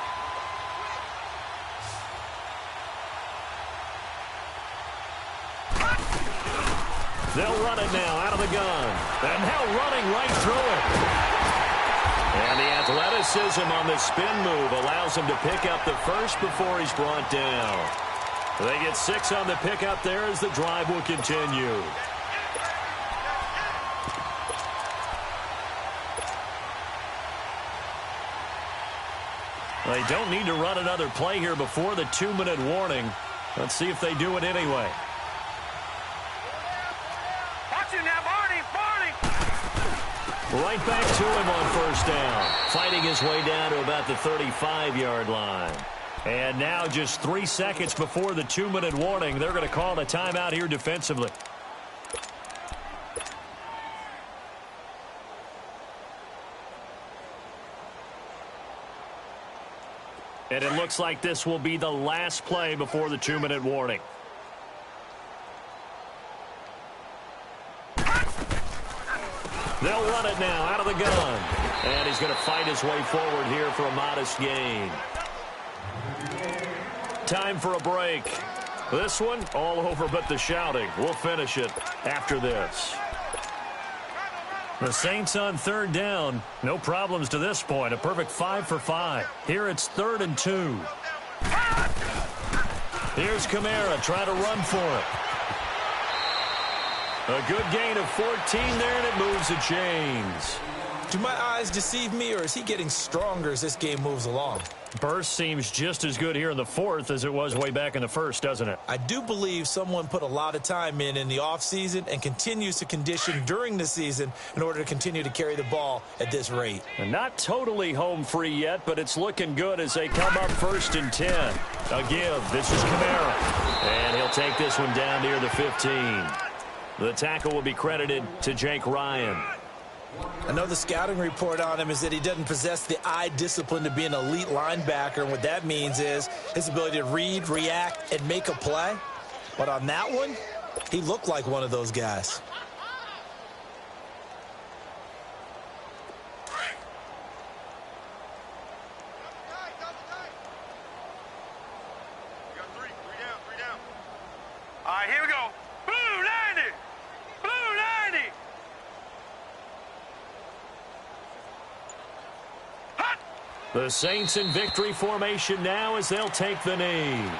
They'll run it now out of the gun. And now running right through it. And the athleticism on the spin move allows him to pick up the first before he's brought down. They get 6 on the pickup there as the drive will continue. They don't need to run another play here before the 2-minute warning. Let's see if they do it anyway. Watch him now, Barney! Right back to him on 1st down. Fighting his way down to about the 35-yard line. And now just 3 seconds before the 2-minute warning, they're going to call a timeout here defensively. And it looks like this will be the last play before the 2-minute warning. They'll run it now out of the gun. And he's going to fight his way forward here for a modest gain. Time for a break. This one all over but the shouting. We'll finish it after this. The Saints on 3rd down. No problems to this point. A perfect 5 for 5. Here it's 3rd and 2. Here's Kamara trying to run for it. A good gain of 14 there, and it moves the chains. Do my eyes deceive me, or is he getting stronger as this game moves along? Burst seems just as good here in the 4th as it was way back in the 1st, doesn't it? I do believe someone put a lot of time in the offseason and continues to condition during the season in order to continue to carry the ball at this rate. And not totally home free yet, but it's looking good as they come up 1st and 10. A give. This is Kamara. And he'll take this one down near the 15. The tackle will be credited to Jake Ryan. I know the scouting report on him is that he doesn't possess the eye discipline to be an elite linebacker, and what that means is his ability to read, react, and make a play. But on that one, he looked like one of those guys. All right, here we go. Blue 90! Blue 90! The Saints in victory formation now as they'll take the knee.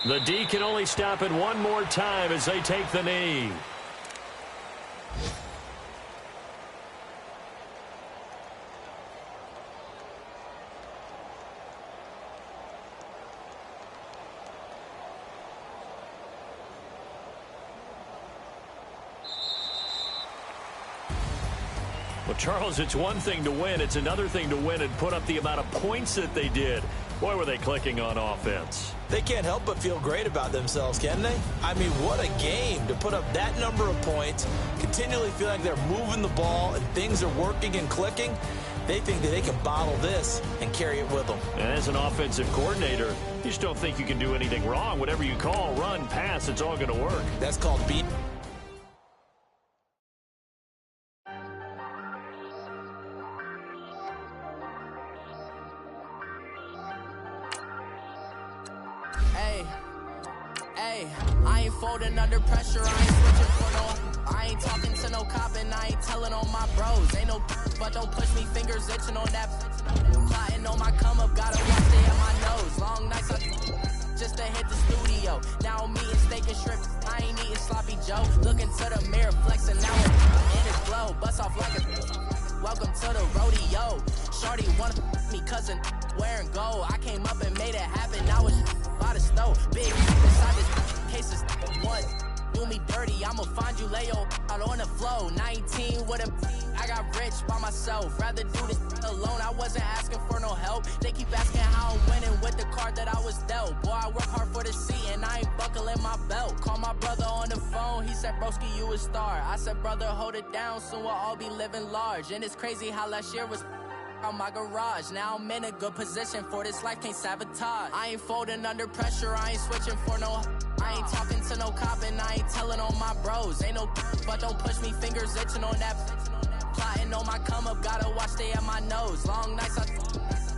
The D can only stop it one more time as they take the knee. Well, Charles, it's one thing to win. It's another thing to win and put up the amount of points that they did. Boy, were they clicking on offense. They can't help but feel great about themselves, can they? I mean, what a game to put up that number of points, continually feel like they're moving the ball and things are working and clicking. They think that they can bottle this and carry it with them. And as an offensive coordinator, you just don't think you can do anything wrong. Whatever you call, run, pass, it's all going to work. That's called beat. I ain't folding under pressure, I ain't switching for no. I ain't talking to no cop and I ain't telling on my bros. Ain't no but don't push me, fingers itching on that. Plotting on my come up, gotta watch they at my nose. Long nights just to hit the studio. Now I'm eating steak and shrimp, I ain't eating sloppy Joe. Looking to the mirror, flexing now in his glow. Bust off like a welcome to the rodeo. Shorty wanna me cousin wearing gold. I came up and made it happen, now it's by the stove. Big inside this cases one. Do me dirty, I'ma find you Leo out on the flow. 19 with a I got rich by myself. Rather do this alone, I wasn't asking for no help. They keep asking how I'm winning with the card that I was dealt. Boy, I work hard for the seat and I ain't buckling my belt. Call my brother on the phone, he said, broski, you a star. I said, brother, hold it down, soon we'll all be living large. And it's crazy how last year was out my garage. Now I'm in a good position for this life, can't sabotage. I ain't folding under pressure, I ain't switching for no. I ain't talking to no cop and I ain't telling on my bros. Ain't no but don't push me, fingers itching on that. Plotting on my come up, gotta watch they at my nose. Long nights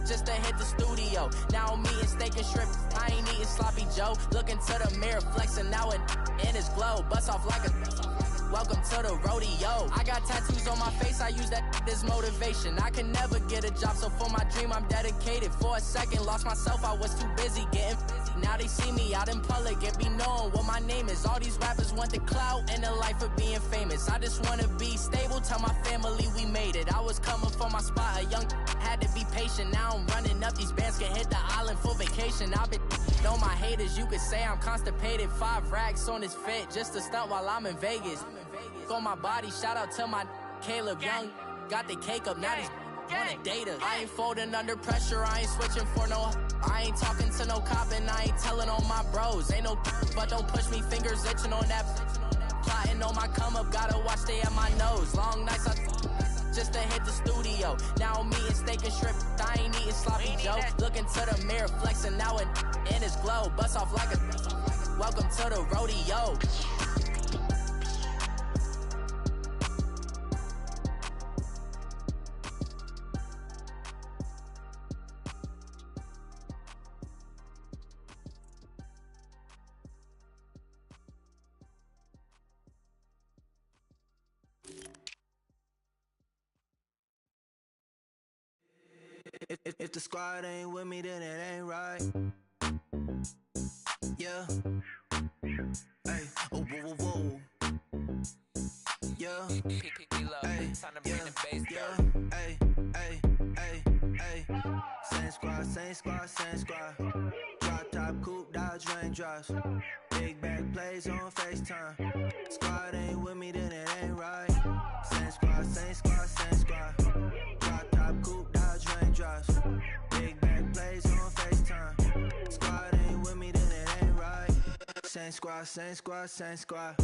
just to hit the studio. Now I'm eating steak and shrimp, I ain't eating sloppy Joe. Looking to the mirror, flexing now it in his glow. Bust off like a welcome to the rodeo. I got tattoos on my face, I use that as motivation. I can never get a job, so for my dream I'm dedicated. For a second, lost myself, I was too busy getting busy. Now they see me out in public and be knowing what my name is. All these rappers want the clout and the life of being famous. I just wanna be stable, tell my family we made it. I was coming for my spot, a young had to be patient. Now I'm running up, these bands can hit the island for vacation. I've been know my haters, you could say I'm constipated. 5 racks on this fit, just to stunt while I'm in Vegas. On my body, shout out to my Caleb Young. Got the cake up, now these wanna date us. I ain't folding under pressure, I ain't switching for no. I ain't talking to no cop and I ain't telling on my bros. Ain't no but don't push me, fingers itching on that. Plotting on my come up, gotta watch they at my nose. Long nights just to hit the studio. Now I'm eating steak and shrimp, I ain't eating sloppy Joe. Looking to the mirror, flexing now it in his glow. Bust off like a welcome to the rodeo. If the squad ain't with me, then it ain't right. Yeah. Hey. Oh, whoa, whoa, whoa. Yeah. Hey. Yeah. Hey. Hey. Hey. Hey. Same squad, same squad, same squad. Drop top, coupe, Dodge raindrops. Big back plays on FaceTime. Squad ain't with me, then it ain't right. Same squad, same squad, same squad. Drop top, coupe, Dodge raindrops. Big back plays on FaceTime. Squad ain't with me, then it ain't right. Same squad, same squad, same squad.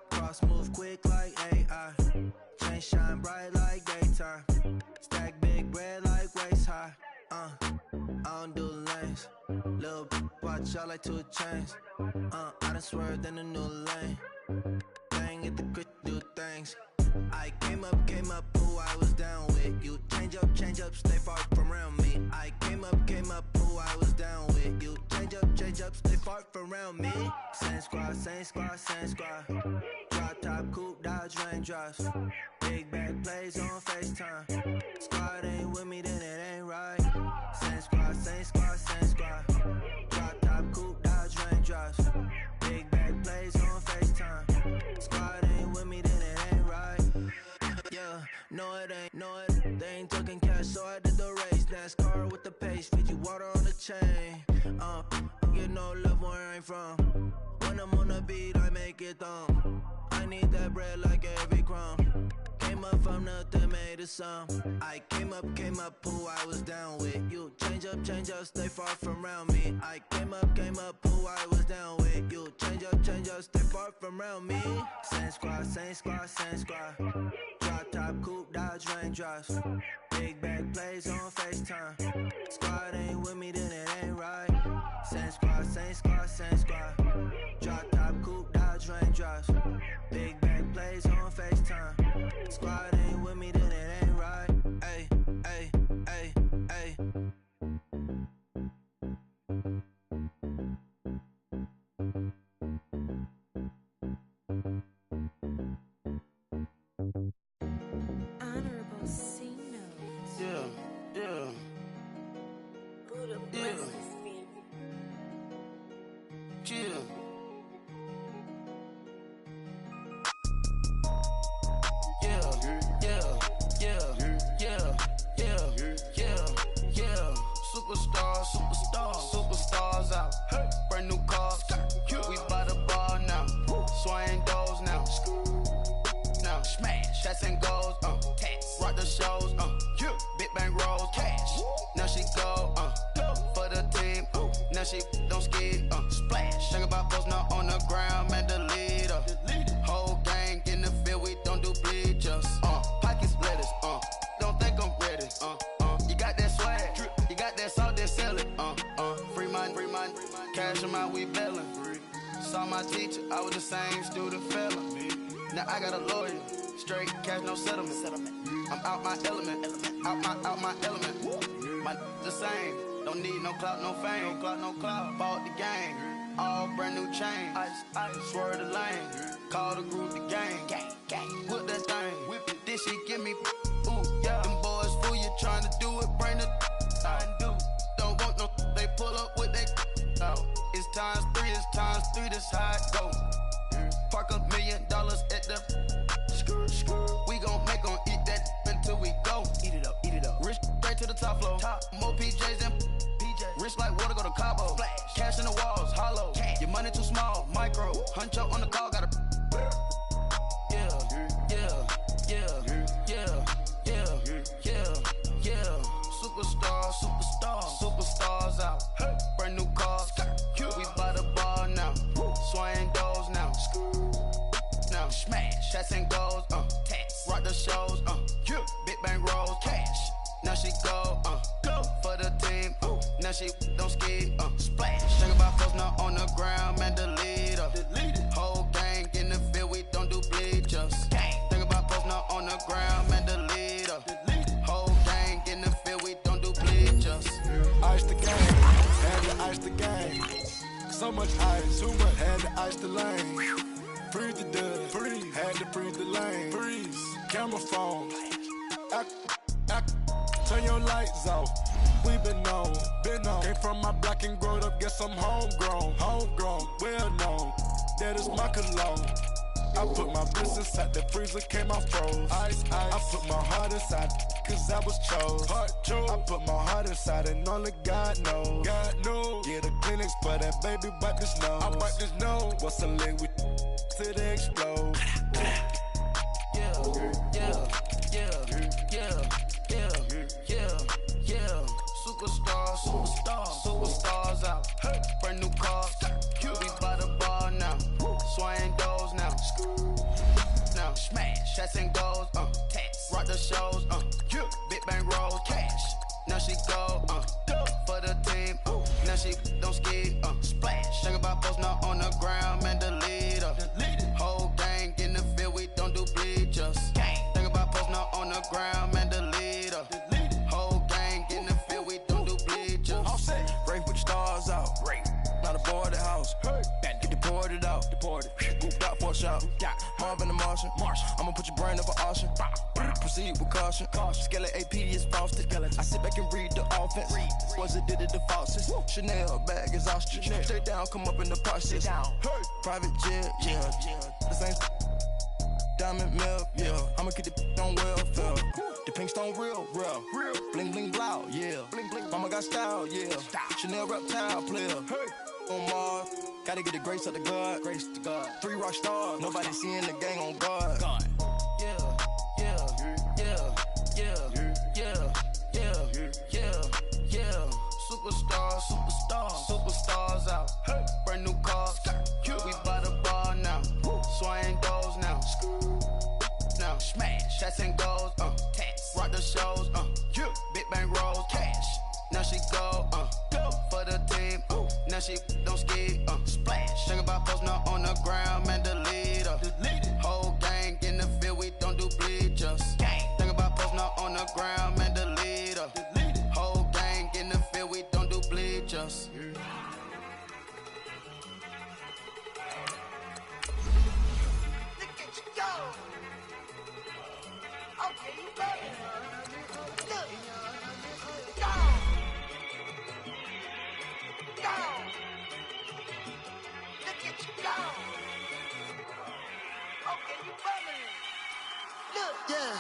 Cross move quick like AI. Chain shine bright like daytime. Stack big bread like waist high. I don't do lanes. Little watch out like 2 chains. I done swerved in a new lane. Bang at the quick do things. I came up, who I was down with. You change up, stay far from around me. I came up, who I was down with. You change up, stay far from around me. Same squad. Drop top, coupe, dodge, raindrops. Big back plays on FaceTime. Squad ain't with me, then it ain't right. Same squad. Drop top, coupe, dodge, raindrops. Big back plays on FaceTime. Squad ain't with me, then it ain't right. Yeah, no it ain't, they ain't talking cash, so I did the race. NASCAR with the pace, feed you water on the chain. Get no love where I ain't from. When I'm on the beat, I make it thumb. I need that bread like every crumb. Came up from nothing, made it some. I came up, who I was down with. You change up, stay far from around me. I came up, who I was down with. You change up, stay far from around me. Same squad. Drop top, coupe, dodge, raindrops. Big back plays on FaceTime. Squad ain't with me, then it ain't right. Same squad. Drop top, coupe, dodge, raindrops. Big back plays on FaceTime. Squad ain't with me, then it ain't right. Ay. Honorable C notes. Yeah. Buddha bless this family. Chill. Superstars out. Brand new cars. We by the bar now. Swaying doors now. Now smash. Shots and goals. Rock the shows. Big bang rolls. Cash. Now she go. For the team. Now she don't skid. Splash. Think about posting up on the ground, man, the leader. Whole gang in the field, we don't do bleachers. Pockets lettuce. Don't think I'm ready. You got that swag. You got that salt, that sell it. Free mind. Cash them out, we bailin'. Saw my teacher, I was the same student fella. Now I got a lawyer. Straight cash, no settlement. I'm out my element. Out my element. My the same. Don't need no clout, no fame. No clout. Bought the game. All brand new chain. Ice. Swerve the lane. Call the group the gang. Whip that thing. Whip it. This shit give me. Ooh, yeah. Them boys fool you trying to do it. Bring the. I do. Don't want no. They pull up with they. It's times 3. This how it go. Park $1 million at the. We gon' make 'em eat that until we go. Eat it up. Rich straight to the top floor. More PJs and PJs. Rich like water, go to Cabo. Flash. Cash in the walls, hollow. Cash. Your money too small, micro. Hunch up on the call, gotta. Yeah. Superstars out. Brand new cars. We by the bar now. Swaying doors now. Now smash. Shots and goals. Rock the shows. Big bang rolls. Cash. Now she go. For the team. Now she don't skid. Splash. Think about posting up on the ground, man, the leader. Whole gang in the field, we don't do bleachers. Think about posting up on the ground, man, the leader. Whole gang in the field, we don't do bleachers. Ice the game, had to ice the game. So much ice, too much, had to ice the lane. Freeze the dust, had to freeze the lane. Freeze, camera phone. Turn your lights off. We been on. Came from my block and growed up, guess I'm homegrown, well known. That is my cologne. I put my bliss inside the freezer, came out froze. Ice. I put my heart inside, cause I was chose. I put my heart inside and only God knows. Get a Kleenex for that baby, bite this nose. I bite this nose. What's a leg with till they explode? Superstars out. Brand new cars. We by the bar now. Swaying doors now. Now smash. Shots and goals. Rock the shows. Big bang rolls. Cash. Now she go. she don't skid, splash. Think about posting up on the ground, man, delete her. Whole gang in the field, we don't do bleachers. Think about posting up on the ground, man, delete her. Whole gang in the field, we don't do bleachers. Rain, put your stars out. Not a boy at the house. Get deported out. Gooped out for a shot. Marvin the Martian. I'ma put your brain up an auction. Proceed with caution. Skeleton AP is frosted. I sit back and read the offense. Was it did it the faucets? Chanel bag is ostrich. Stay down, come up in the process. Private jet, yeah. The same diamond milk, yeah. I'ma keep the on welfare. The pink stone real. Bling bling blow, yeah. Mama got style, yeah. Chanel reptile player. On Mars, gotta get the grace of the God. 3 rock stars, nobody seeing the gang on guard. Superstars out. Brand new cars. We by the bar now. Swaying doors now. Now smash. Shots and goals. Rock the shows. Big bang rolls. Cash. Now she go. For the team. Now she don't skid. Splash. Think about posting up on the ground, man, delete her. Whole gang in the field, we don't do bleachers. Think about posting up on the ground, man, delete her. Whole gang in the field, we don't do bleachers. Look at you go. Okay, you got it. Look. Go. Look at you go. Okay, you bubbling. Look. Yeah.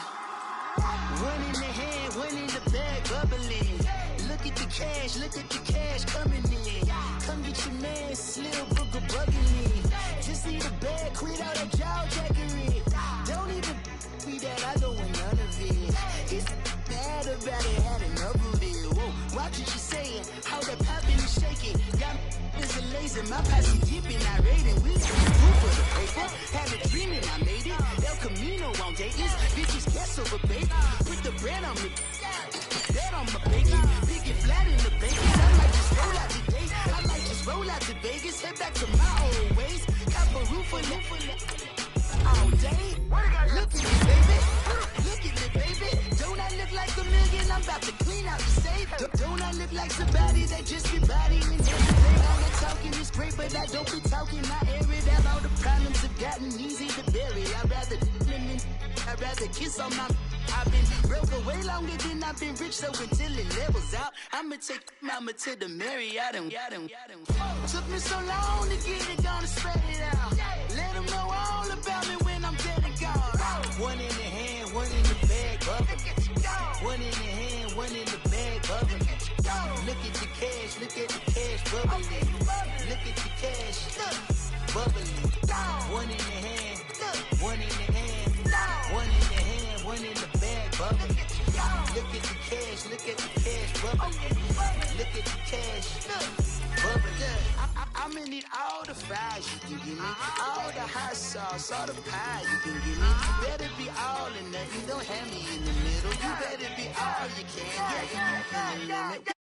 One in the hand, one in the bag, bubbling. Look at the cash coming in. Come get your man, Slim Booger bugging me. Just need a bag, quit all that jaw jackery. Don't even be that, I don't want none of it. He's mad about it, had enough of it. Whoa, watch what you saying, how that poppin' is shaking. Got is a laser, my posse dipping, I raiding. We for the paper, had a dreaming, I made it. El Camino on Dayton's, bitches guess over baby. Put the bread on me, bet on my bacon. Big and flat in the bacon, I might just roll out today. I might just roll out to Vegas, head back to my old ways. Cop a roof for all day. Look at me, baby. Look at me, baby. Don't I look like a million? I'm about to clean out the safe. Don't I look like somebody that just be bodying everything? All that talking is great, but I don't be talking. I air it out. All the problems have gotten easy to bury. I'd rather kiss on my. I've been broke away longer than I've been rich, so until it levels out, I'ma take mama to the Marriott and took me so long to get it, gonna spread it out. Let them know all about me when I'm dead and gone. One in the hand, one in the bag, bubbling. One in the hand, one in the bag, bubbling. Look at the cash, bubbling. Look at the cash, bubbling. One in the hand, one in the hand, one in the hand, one in the bag, bubbling. Look at the cash, bubbling. Look at the cash, bubbling. I'ma need all the fries you can give me, all the hot sauce, all the pie you can give me. Better be all or nothing, don't have me in the middle. You better be all you can. Yeah, you can.